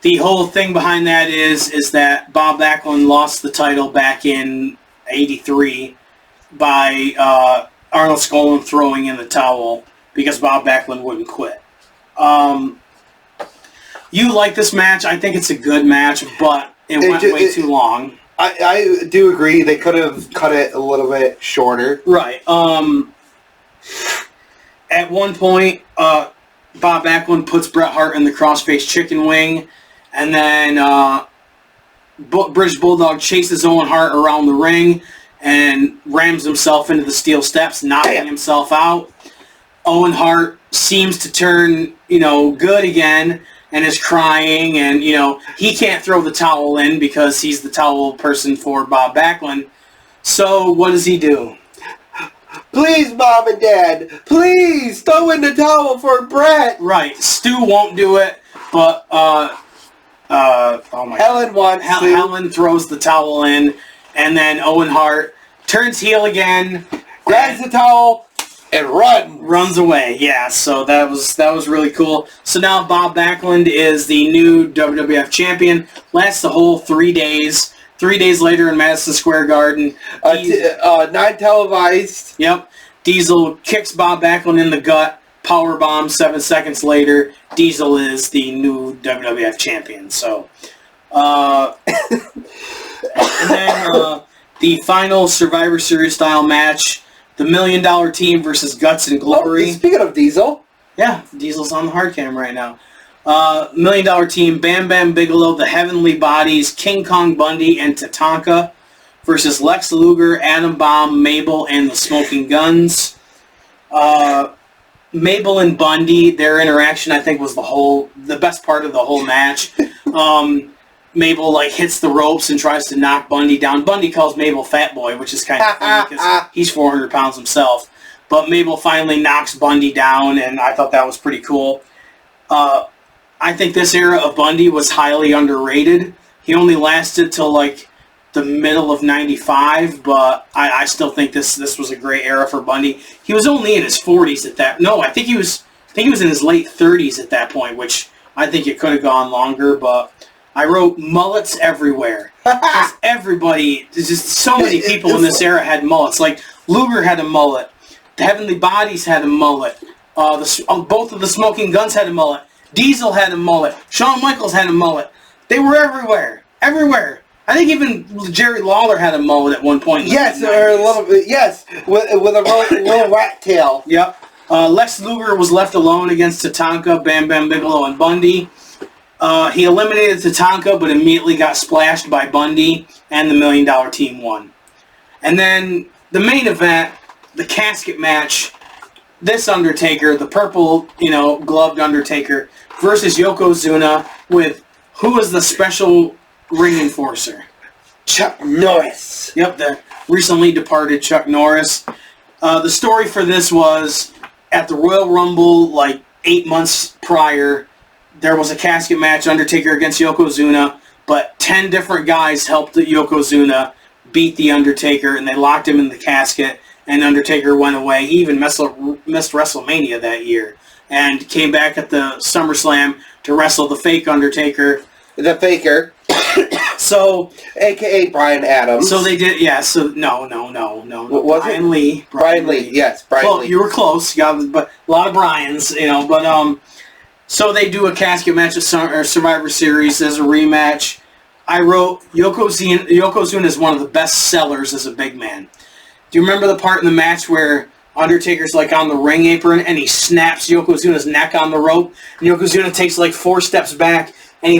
the whole thing behind that is that Bob Backlund lost the title back in '83 by Arnold Skaaland throwing in the towel because Bob Backlund wouldn't quit. You like this match. I think it's a good match, but it went way too long. I do agree. They could have cut it a little bit shorter. Right. At one point, Bob Backlund puts Bret Hart in the crossface chicken wing, and then British Bulldog chases Owen Hart around the ring and rams himself into the steel steps, knocking himself out. Owen Hart seems to turn, good again and is crying, and, he can't throw the towel in because he's the towel person for Bob Backlund. So what does he do? Please, Mom and Dad, please throw in the towel for Bret. Right. Stu won't do it, but Helen wants to. Helen throws the towel in, and then Owen Hart turns heel again, grabs the towel, and runs away. Yeah, so that was really cool. So now Bob Backlund is the new WWF champion. Lasts the whole 3 days. 3 days later in Madison Square Garden, non-televised. Yep. Diesel kicks Bob Backlund in the gut. Powerbomb 7 seconds later. Diesel is the new WWF champion. So, and then the final Survivor Series style match, the $1 Million Team versus Guts and Glory. Speaking of Diesel. Yeah, Diesel's on the hard cam right now. $1 Million Team, Bam Bam Bigelow, the Heavenly Bodies, King Kong Bundy, and Tatanka versus Lex Luger, Adam Bomb, Mabel, and the Smoking Guns. Mabel and Bundy, their interaction, I think, was the best part of the whole match. Mabel hits the ropes and tries to knock Bundy down. Bundy calls Mabel Fat Boy, which is kind of funny because he's 400 pounds himself. But Mabel finally knocks Bundy down, and I thought that was pretty cool. I think this era of Bundy was highly underrated. He only lasted till the the middle of '95, but I still think this was a great era for Bundy. He was only in his 40s at that. No, I think he was in his late 30s at that point, which I think it could have gone longer. But I wrote mullets everywhere. Because everybody, there's just so many people in this era had mullets. Like Luger had a mullet, the Heavenly Bodies had a mullet, both of the Smoking Guns had a mullet, Diesel had a mullet, Shawn Michaels had a mullet. They were everywhere. Everywhere. I think even Jerry Lawler had a mullet at one point. Yes, or a little bit. Yes, with a little rat tail. Yep. Lex Luger was left alone against Tatanka, Bam Bam Bigelow, and Bundy. He eliminated Tatanka, but immediately got splashed by Bundy, and the $1 Million Team won. And then the main event, the casket match. This Undertaker, the purple, gloved Undertaker, versus Yokozuna with who was the special ring enforcer? Chuck Norris. Yep, the recently departed Chuck Norris. The story for this was at the Royal Rumble, like 8 months prior, there was a casket match, Undertaker against Yokozuna, but 10 different guys helped Yokozuna beat the Undertaker, and they locked him in the casket, and Undertaker went away. He even missed WrestleMania that year, and came back at the SummerSlam to wrestle the fake Undertaker. The Faker. So, a.k.a. Brian Adams. So they did, yeah. So no. What was Brian it? Lee. Brian Lee. Yes, Brian Lee. You were close. You got but a lot of Brians, But so they do a casket match or Survivor Series as a rematch. I wrote Yokozuna is one of the best sellers as a big man. Do you remember the part in the match where Undertaker's like on the ring apron and he snaps Yokozuna's neck on the rope, and Yokozuna takes like 4 steps back and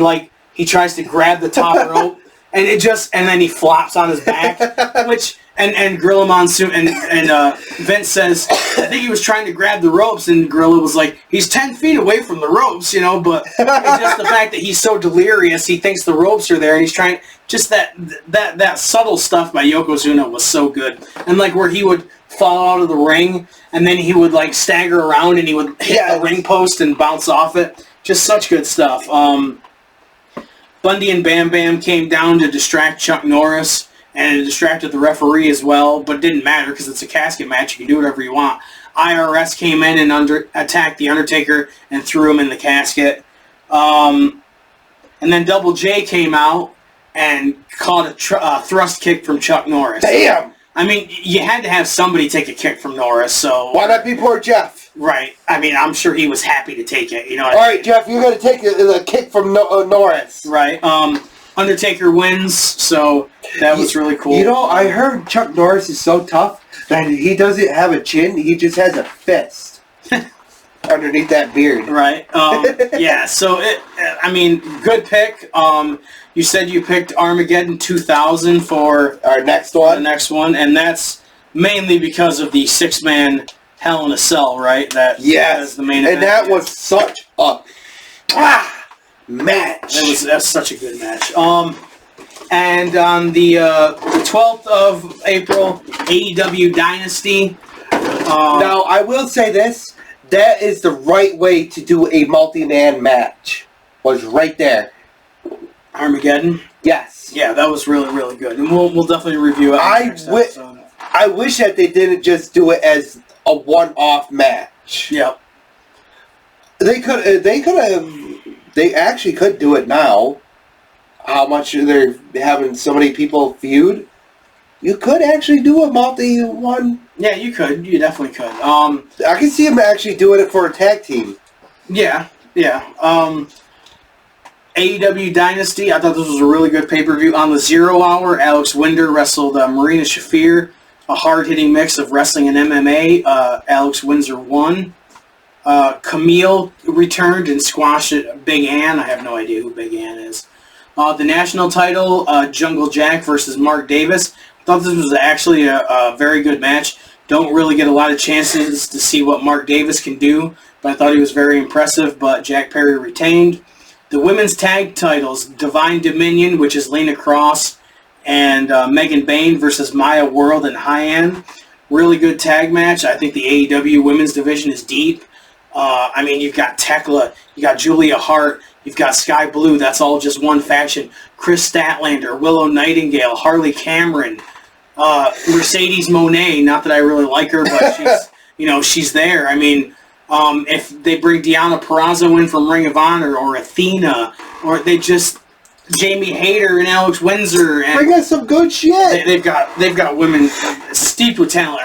he tries to grab the top rope, and then he flops on his back, and Gorilla Monsoon and Vince says, I think he was trying to grab the ropes, and Gorilla was like, he's 10 feet away from the ropes, but it's just the fact that he's so delirious, he thinks the ropes are there, and he's trying, just that subtle stuff by Yokozuna was so good, and like where he would fall out of the ring, and then he would like stagger around, and he would hit the ring post and bounce off it, just such good stuff. Bundy and Bam Bam came down to distract Chuck Norris, and it distracted the referee as well, but it didn't matter because it's a casket match. You can do whatever you want. IRS came in and attacked The Undertaker and threw him in the casket. And then Double J came out and caught a thrust kick from Chuck Norris. Damn! I mean, you had to have somebody take a kick from Norris, so... Why not be poor Jeff? Right. I mean, I'm sure he was happy to take it, All right, Jeff, you're going to take a kick from Norris. Right. Undertaker wins, so that was really cool. I heard Chuck Norris is so tough that he doesn't have a chin, he just has a fist underneath that beard. Right. Yeah, so, good pick. You said you picked Armageddon 2000 for our next one. The next one, and that's mainly because of the 6-man Hell in a Cell, right? That's the main event. And that was such a match. That's such a good match. And on the 12th of April, AEW Dynasty. Now, I will say this. That is the right way to do a multi-man match. Was right there. Armageddon? Yes. Yeah, that was really, really good. And we'll definitely review it. I wish that they didn't just do it as a one-off match. Yep. They actually could do it now. How much they're having so many people feud. You could actually do a multi-one. Yeah, you could. You definitely could. I can see them actually doing it for a tag team. Yeah. AEW Dynasty, I thought this was a really good pay-per-view. On the 0 hour, Alex Winder wrestled Marina Shafir, a hard-hitting mix of wrestling and MMA. Alex Windsor won. Camille returned and squashed Big Ann. I have no idea who Big Ann is. The national title, Jungle Jack versus Mark Davis. I thought this was actually a very good match. Don't really get a lot of chances to see what Mark Davis can do, but I thought he was very impressive, but Jack Perry retained. The women's tag titles, Divine Dominion, which is Lena Cross and Megan Bain versus Maya World and Hyan. Really good tag match. I think the AEW women's division is deep. You've got Tekla, you got Julia Hart, You've got Sky Blue. That's all just one faction. Chris Statlander, Willow Nightingale, Harley Cameron, Mercedes Moné. Not that I really like her, but she's she's there. I mean, if they bring Deonna Purrazzo in from Ring of Honor or Athena, or they just Jamie Hayter and Alex Windsor, and bring us some good shit. They've got women steeped with talent.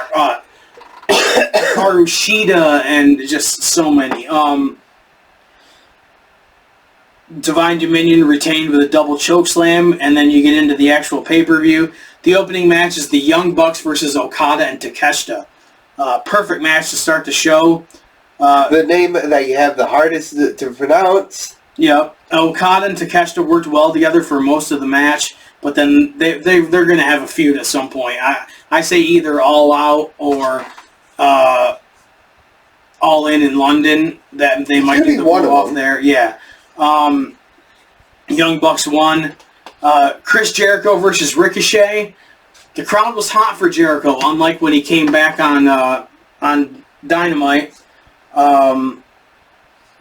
Haru Shida and just so many. Divine Dominion retained with a double choke slam, and then you get into the actual pay-per-view. The opening match is the Young Bucks versus Okada and Takeshita. Perfect match to start the show. The name that you have the hardest to pronounce. Yep. Okada and Takeshita worked well together for most of the match, but then they're going to have a feud at some point. I say either All Out or All In London. That they might get the one off there. Yeah. Young Bucks won. Chris Jericho versus Ricochet. The crowd was hot for Jericho, unlike when he came back on Dynamite. The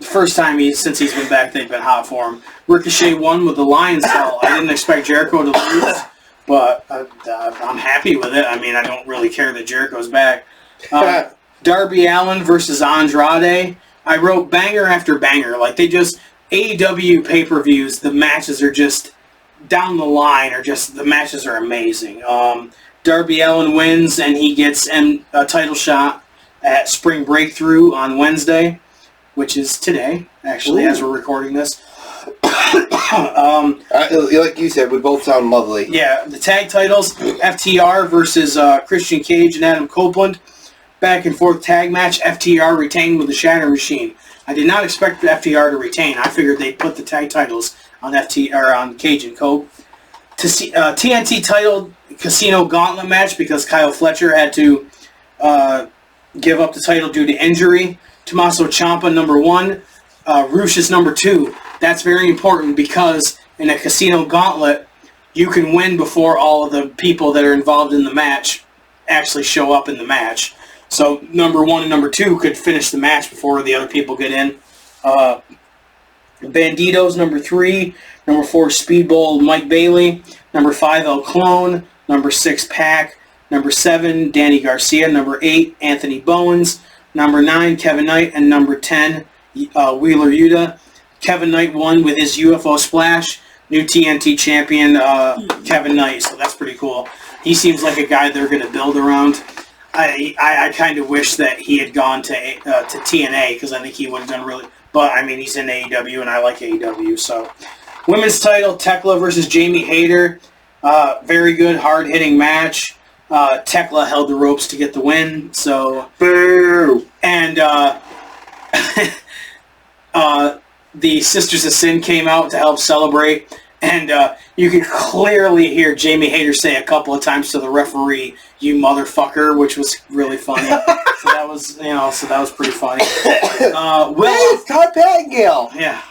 first time since he's been back, they've been hot for him. Ricochet won with the Lion's Cell. I didn't expect Jericho to lose, but I'm happy with it. I mean, I don't really care that Jericho's back. Darby Allin versus Andrade. I wrote banger after banger. Like, AEW pay-per-views, the matches are just down the line, the matches are amazing. Darby Allin wins, and he gets a title shot at Spring Breakthrough on Wednesday, which is today, actually, as we're recording this. Like you said, we both sound lovely. Yeah, the tag titles, FTR versus Christian Cage and Adam Copeland. Back and forth tag match, FTR retained with the Shatter Machine. I did not expect the FTR to retain. I figured they'd put the tag titles on on Cage and Cope. TNT title Casino Gauntlet match because Kyle Fletcher had to give up the title due to injury. Tommaso Ciampa number 1, Rush is number 2. That's very important because in a Casino Gauntlet, you can win before all of the people that are involved in the match actually show up in the match. So number 1 and number 2 could finish the match before the other people get in. Banditos number 3, number 4 Speedball Mike Bailey, number 5 El Clone, number 6 Pac, number 7 Danny Garcia, number 8 Anthony Bowens, number 9 Kevin Knight, and number 10 Wheeler Yuta. Kevin Knight won with his UFO splash. New TNT champion Kevin Knight, so that's pretty cool. He seems like a guy they're going to build around. I kind of wish that he had gone to TNA because I think he would have done really. But I mean, he's in AEW and I like AEW. So, women's title: Tekla versus Jamie Hayter. Very good, hard-hitting match. Tekla held the ropes to get the win. So, boo! And the Sisters of Sin came out to help celebrate. And you could clearly hear Jamie Hayter say a couple of times to the referee, "You motherfucker," which was really funny. So that was pretty funny. It's Todd Pettengill. Yeah,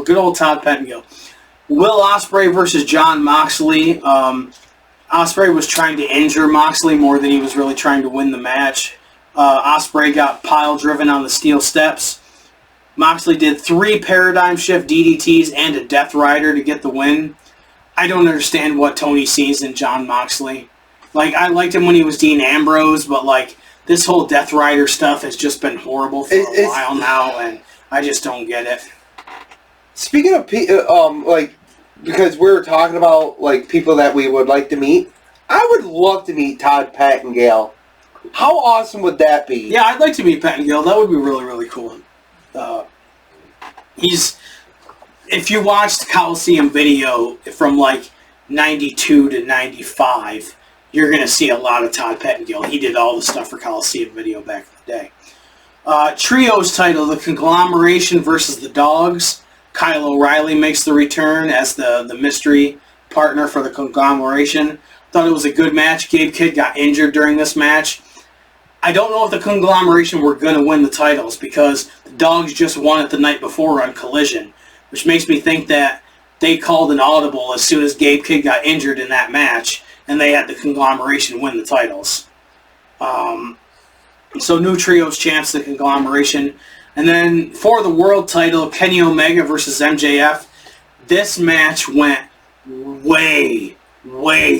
good old Todd Pettengill. Will Ospreay versus Jon Moxley. Ospreay was trying to injure Moxley more than he was really trying to win the match. Ospreay got pile driven on the steel steps. Moxley did 3 Paradigm Shift DDTs and a Death Rider to get the win. I don't understand what Tony sees in Jon Moxley. Like, I liked him when he was Dean Ambrose, but, like, this whole Death Rider stuff has just been horrible for a while now, and I just don't get it. Speaking of, because we were talking about, like, people that we would like to meet, I would love to meet Todd Pettengill. How awesome would that be? Yeah, I'd like to meet Pettengill. That would be really, really cool. If you watched Coliseum video from like 92 to 95, you're going to see a lot of Todd Pettengill. He did all the stuff for Coliseum video back in the day. Trios title, the Conglomeration versus the Dogs. Kyle O'Reilly makes the return as the mystery partner for the Conglomeration. Thought it was a good match. Gabe Kidd got injured during this match. I don't know if the Conglomeration were going to win the titles because the Dogs just won it the night before on Collision, which makes me think that they called an audible as soon as Gabe Kidd got injured in that match, and they had the Conglomeration win the titles. So new trios champs, the conglomeration. And then for the world title, Kenny Omega versus MJF. This match went way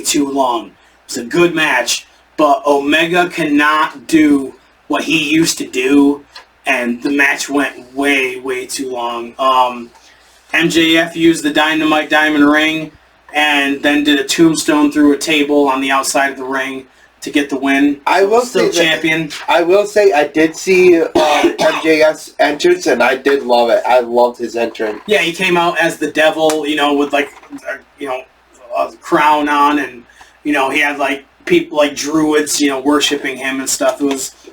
too long. It was a good match, but Omega cannot do what he used to do, and the match went way too long. MJF used the Dynamite Diamond Ring and then did a tombstone through a table on the outside of the ring to get the win. I will Still say champion. I will say I did see MJF's entrance, and I did love it. I loved his entrance. Yeah, he came out as the devil, with like, a crown on, and he had like people like druids, worshiping him and stuff. It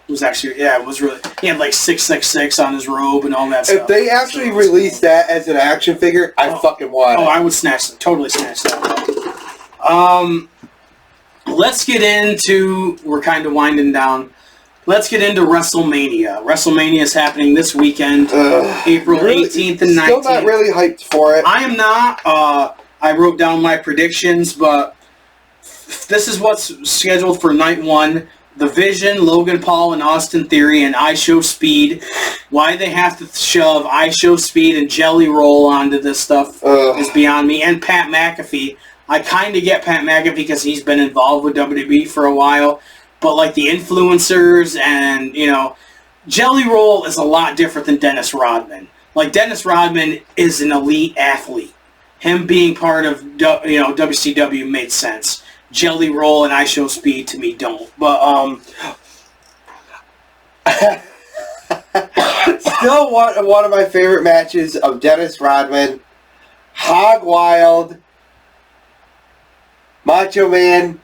was actually, it was really. He had like 666 on his robe and all that stuff. If they actually released that as an action figure, I fucking want it. I would totally snatch that. Let's get into. We're kind of winding down. Let's get into WrestleMania. WrestleMania is happening this weekend, April 18th and 19th. Still not really hyped for it. I am not. I wrote down my predictions, but this is what's scheduled for night one. The Vision, Logan Paul, and Austin Theory, and I Show Speed. Why they have to shove I Show Speed and Jelly Roll onto this stuff is beyond me. And Pat McAfee. I kind of get Pat McAfee because he's been involved with WWE for a while. But like the influencers and, Jelly Roll is a lot different than Dennis Rodman. Like Dennis Rodman is an elite athlete. Him being part of, WCW made sense. Jelly Roll and I Show Speed to me don't. But still one of my favorite matches of Dennis Rodman, Hog Wild, Macho Man,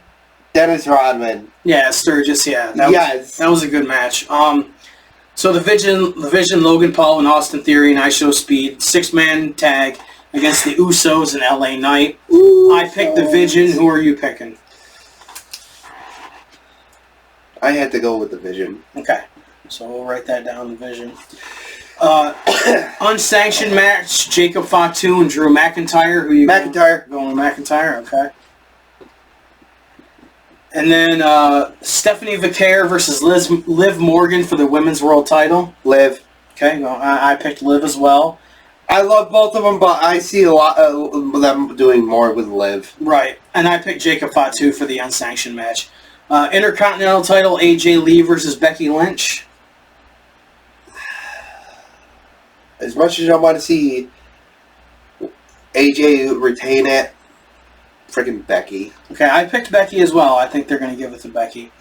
Dennis Rodman. Yeah, Sturgis. Yeah, that was a good match. So the Vision, Logan Paul and Austin Theory and I Show Speed 6-man tag against the Usos and LA Knight. I picked the Vision. Who are you picking? I had to go with the Vision. Okay, so we'll write that down. The Vision. Unsanctioned match: Jacob Fatu and Drew McIntyre. Who you McIntyre. Going with McIntyre. Okay. And then Stephanie Vicaire versus Liv Morgan for the Women's World Title. Liv. Okay, well, I picked Liv as well. I love both of them, but I see a lot of them doing more with Liv. Right, and I picked Jacob Fatu for the unsanctioned match. Intercontinental title: AJ Lee versus Becky Lynch. As much as I want to see AJ retain it, freaking Becky. Okay, I picked Becky as well. I think they're going to give it to Becky.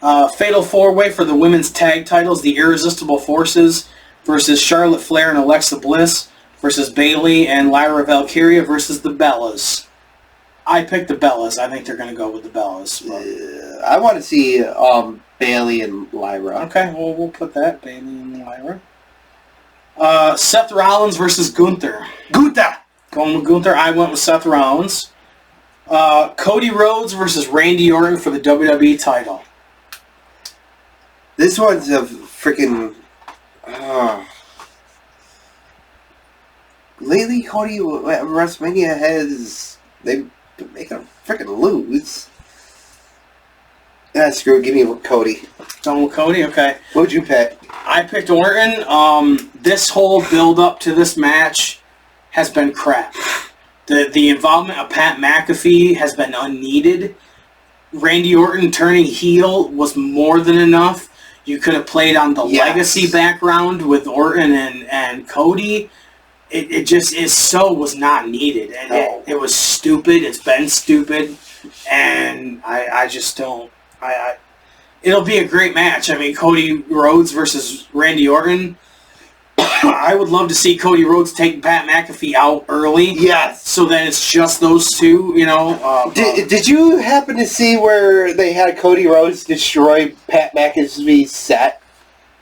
Fatal 4-Way for the women's tag titles: the Irresistible Forces versus Charlotte Flair and Alexa Bliss versus Bayley and Lyra Valkyria versus the Bellas. I picked the Bellas. I think they're going to go with the Bellas. I want to see Bayley and Lyra. Okay, well, we'll put that. Bayley and Lyra. Seth Rollins versus Gunther. Gunther! Going with Gunther. I went with Seth Rollins. Cody Rhodes versus Randy Orton for the WWE title. This one's a freaking... lately, Cody at WrestleMania has... They've been making him freaking lose. Screw it. Give me Cody. Going with Cody? Okay. What'd you pick? I picked Orton. This whole build-up to this match has been crap. The involvement of Pat McAfee has been unneeded. Randy Orton turning heel was more than enough. You could have played on the legacy background with Orton and Cody. It just was not needed. And it was stupid. It's been stupid. And I just don't... It'll be a great match. I mean, Cody Rhodes versus Randy Orton. I would love to see Cody Rhodes take Pat McAfee out early. Yes. So then it's just those two, Did you happen to see where they had Cody Rhodes destroy Pat McAfee's set?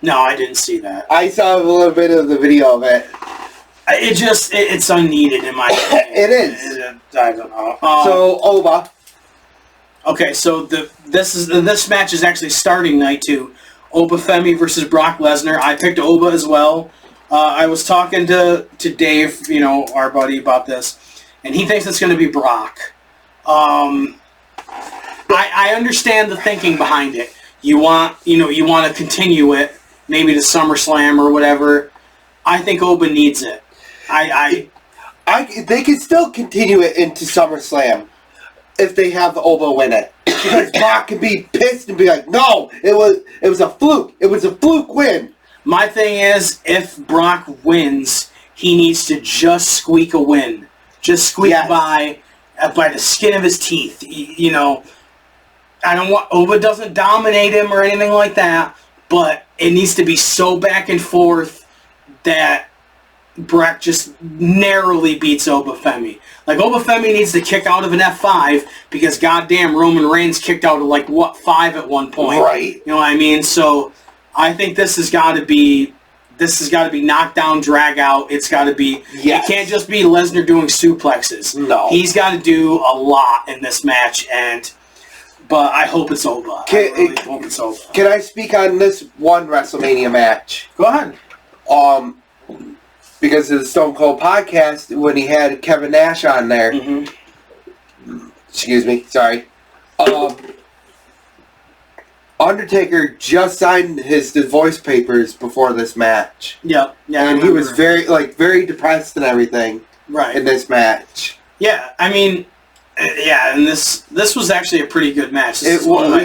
No, I didn't see that. I saw a little bit of the video of it. It's unneeded in my opinion. It is. I don't know. So, Oba. Okay, so this match is actually starting night 2. Oba Femi versus Brock Lesnar. I picked Oba as well. I was talking to Dave, our buddy, about this, and he thinks it's going to be Brock. I understand the thinking behind it. you want to continue it, maybe to SummerSlam or whatever. I think Oba needs it. They can still continue it into SummerSlam if they have Oba win it. Because Brock can be pissed and be like, no, it was a fluke. It was a fluke win. My thing is, if Brock wins, he needs to just squeak a win. Just squeak by the skin of his teeth. I don't want... Oba doesn't dominate him or anything like that, but it needs to be so back and forth that Brock just narrowly beats Oba Femi. Like, Oba Femi needs to kick out of an F5 because goddamn Roman Reigns kicked out of, 5 at one point. Right. You know what I mean? So, I think this has got to be knockdown, drag out. It's got to be... Yes. It can't just be Lesnar doing suplexes. No. He's got to do a lot in this match, but I hope it's Oba. I really hope it's Oba. Can I speak on this one WrestleMania match? Go ahead. Because of the Stone Cold podcast, when he had Kevin Nash on there. Mm-hmm. Excuse me, sorry. Undertaker just signed his divorce papers before this match. Yeah. And he was very depressed and everything. Right. In this match. Yeah, I mean, and this was actually a pretty good match. This is one of my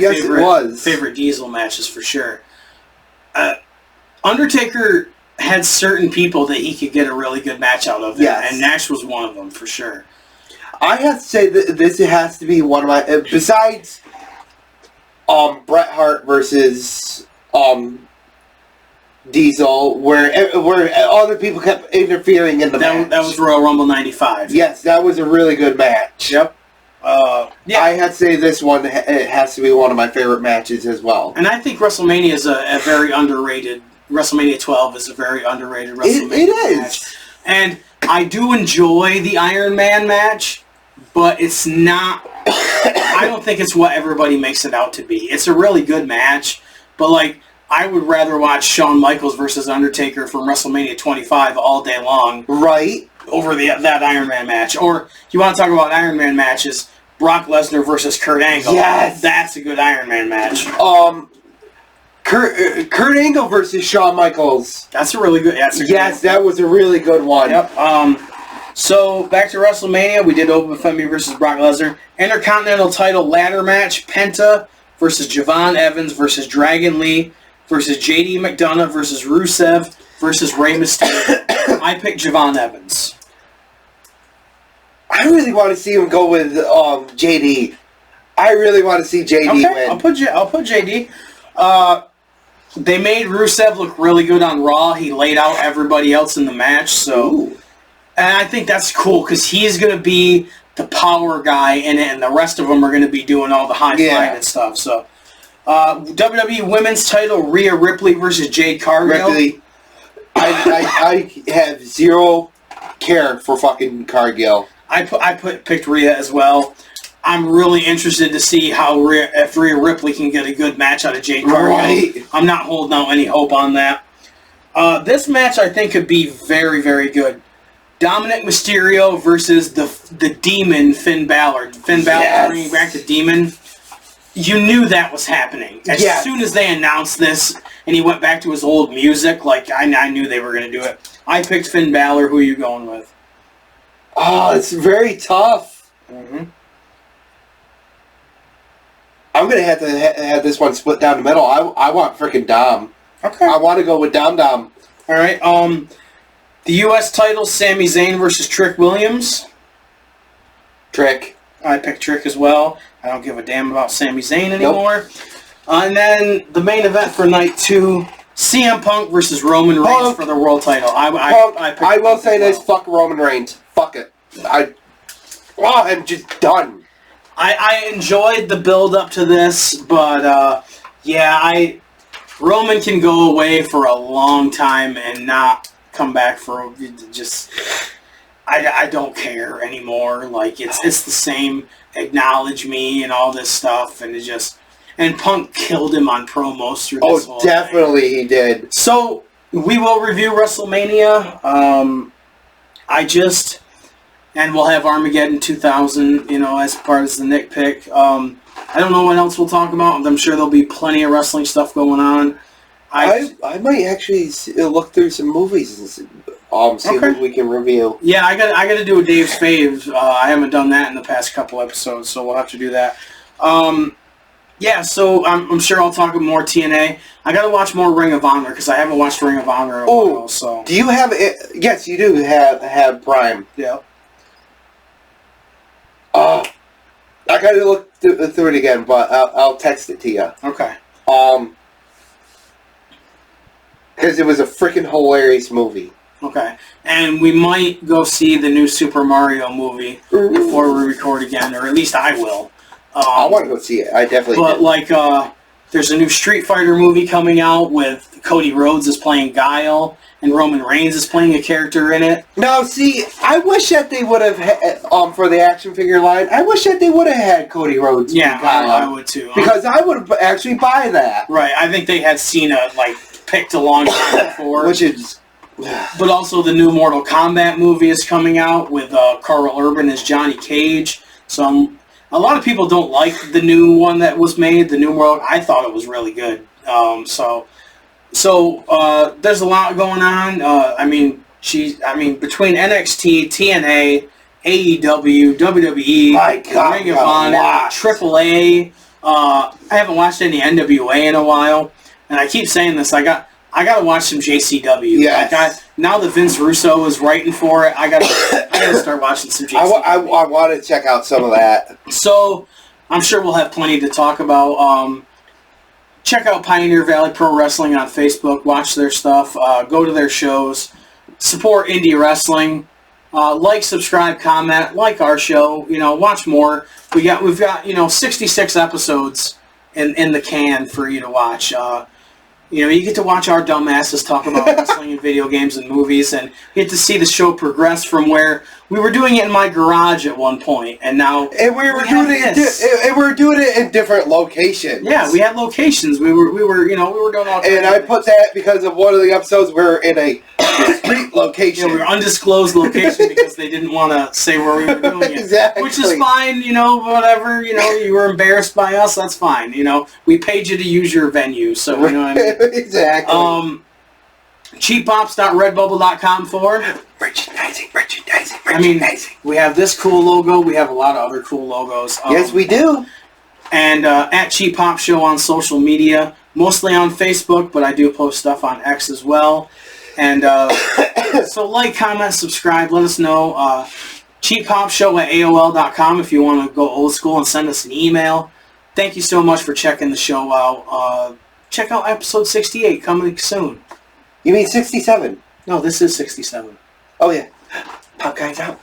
favorite Diesel matches for sure. Undertaker had certain people that he could get a really good match out of, and Nash was one of them for sure. I have to say that this has to be one of my... Besides Bret Hart versus Diesel, where other people kept interfering in the match. That was Royal Rumble 95. Yes, that was a really good match. Yep. I had to say this one has to be one of my favorite matches as well. And I think WrestleMania is a very underrated... WrestleMania 12 is a very underrated WrestleMania It is. match. And I do enjoy the Iron Man match, but it's not... I don't think it's what everybody makes it out to be. It's a really good match, but I would rather watch Shawn Michaels versus Undertaker from WrestleMania 25 all day long. Right. Over that Iron Man match. Or, you want to talk about Iron Man matches, Brock Lesnar versus Kurt Angle. Yes. That's a good Iron Man match. Kurt Angle versus Shawn Michaels. That's a really good... That was a really good one. Yep. So, back to WrestleMania, we did Oba Femi versus Brock Lesnar. Intercontinental title ladder match, Penta versus Javon Evans versus Dragon Lee versus JD McDonough versus Rusev versus Rey Mysterio. I picked Javon Evans. I really want to see him go with JD. I really want to see JD win. I'll put JD. They made Rusev look really good on Raw. He laid out everybody else in the match, so... Ooh. And I think that's cool, because he's going to be the power guy in it, and the rest of them are going to be doing all the high-flying and stuff. So, WWE Women's title, Rhea Ripley versus Jade Cargill. Ripley. I have zero care for fucking Cargill. I picked Rhea as well. I'm really interested to see if Rhea Ripley can get a good match out of Jade Cargill. Right. I'm not holding out any hope on that. This match, I think, could be very, very good. Dominic Mysterio versus the Demon, Finn Balor. Finn Balor bringing back the Demon. You knew that was happening. As soon as they announced this, and he went back to his old music, I knew they were going to do it. I picked Finn Balor. Who are you going with? Oh, it's very tough. Mm-hmm. I'm going to have to have this one split down the middle. I want freaking Dom. Okay. I want to go with Dom. All right. The U.S. title, Sami Zayn versus Trick Williams. Trick. I picked Trick as well. I don't give a damn about Sami Zayn anymore. Nope. And then the main event for night 2, CM Punk versus Roman Reigns for the world title. I will say this, fuck Roman Reigns. Fuck it. I'm just done. I enjoyed the build up to this, but Roman can go away for a long time and not come back for just... I don't care anymore. It's the same acknowledge me and all this stuff, and and Punk killed him on promos through this whole definitely thing. He did. So we will review WrestleMania. And we'll have Armageddon 2000, as part of the Nick pick. I I don't know what else we'll talk about. I'm sure there'll be plenty of wrestling stuff going on. I might actually look through some movies and see what we can review. Yeah, I got to do a Dave's Faves. I haven't done that in the past couple episodes, so we'll have to do that. Yeah, so I'm sure I'll talk more TNA. I got to watch more Ring of Honor because I haven't watched Ring of Honor in a while. So do you have it? Yes, you do have Prime. Yeah. I got to look through it again, but I'll text it to you. Okay. Because it was a freaking hilarious movie. Okay. And we might go see the new Super Mario movie before we record again, or at least I will. I want to go see it. I definitely But, do. like, there's a new Street Fighter movie coming out with Cody Rhodes is playing Guile, and Roman Reigns is playing a character in it. Now, see, I wish that they would have, for the action figure line, I wish that they would have had Cody Rhodes. Yeah, I would too. Because I would actually buy that. Right, I think they had Cena, like, picked to launch before. Which is... But also the new Mortal Kombat movie is coming out with Carl Urban as Johnny Cage. So a lot of people don't like the new one that was made, the new Mortal. I thought it was really good. So there's a lot going on. Between NXT, TNA, AEW, WWE, My God, Ring of Honor, AAA. I haven't watched any NWA in a while, and I keep saying this. I got to watch some JCW. Yes. Like now that Vince Russo is writing for it, I got to start watching some JCW. I want to check out some of that. So I'm sure we'll have plenty to talk about. Check out Pioneer Valley Pro Wrestling on Facebook. Watch their stuff. Go to their shows. Support indie wrestling. Like, subscribe, comment. Like our show. Watch more. We've got 66 episodes in the can for you to watch. You get to watch our dumbasses talk about wrestling and video games and movies, and you get to see the show progress from where we were doing it in my garage at one point, and now we were doing it in different locations. Yeah, we had locations. We were doing all. And I put that because of one of the episodes we're in a street location. Yeah, we were undisclosed location because they didn't want to say where we were doing it. Exactly. Which is fine. Whatever. You were embarrassed by us. That's fine. We paid you to use your venue, so you know what I mean. Exactly. Cheappops.redbubble.com for merchandising. We have this cool logo. We have a lot of other cool logos. Yes, we do. And at Cheap Pop Show on social media, mostly on Facebook, but I do post stuff on X as well. And so like, comment, subscribe, let us know. CheapPopShow@AOL.com if you want to go old school and send us an email. Thank you so much for checking the show out. Check out episode 68 coming soon. You mean 67? No, this is 67. Oh, yeah. Pop guys out.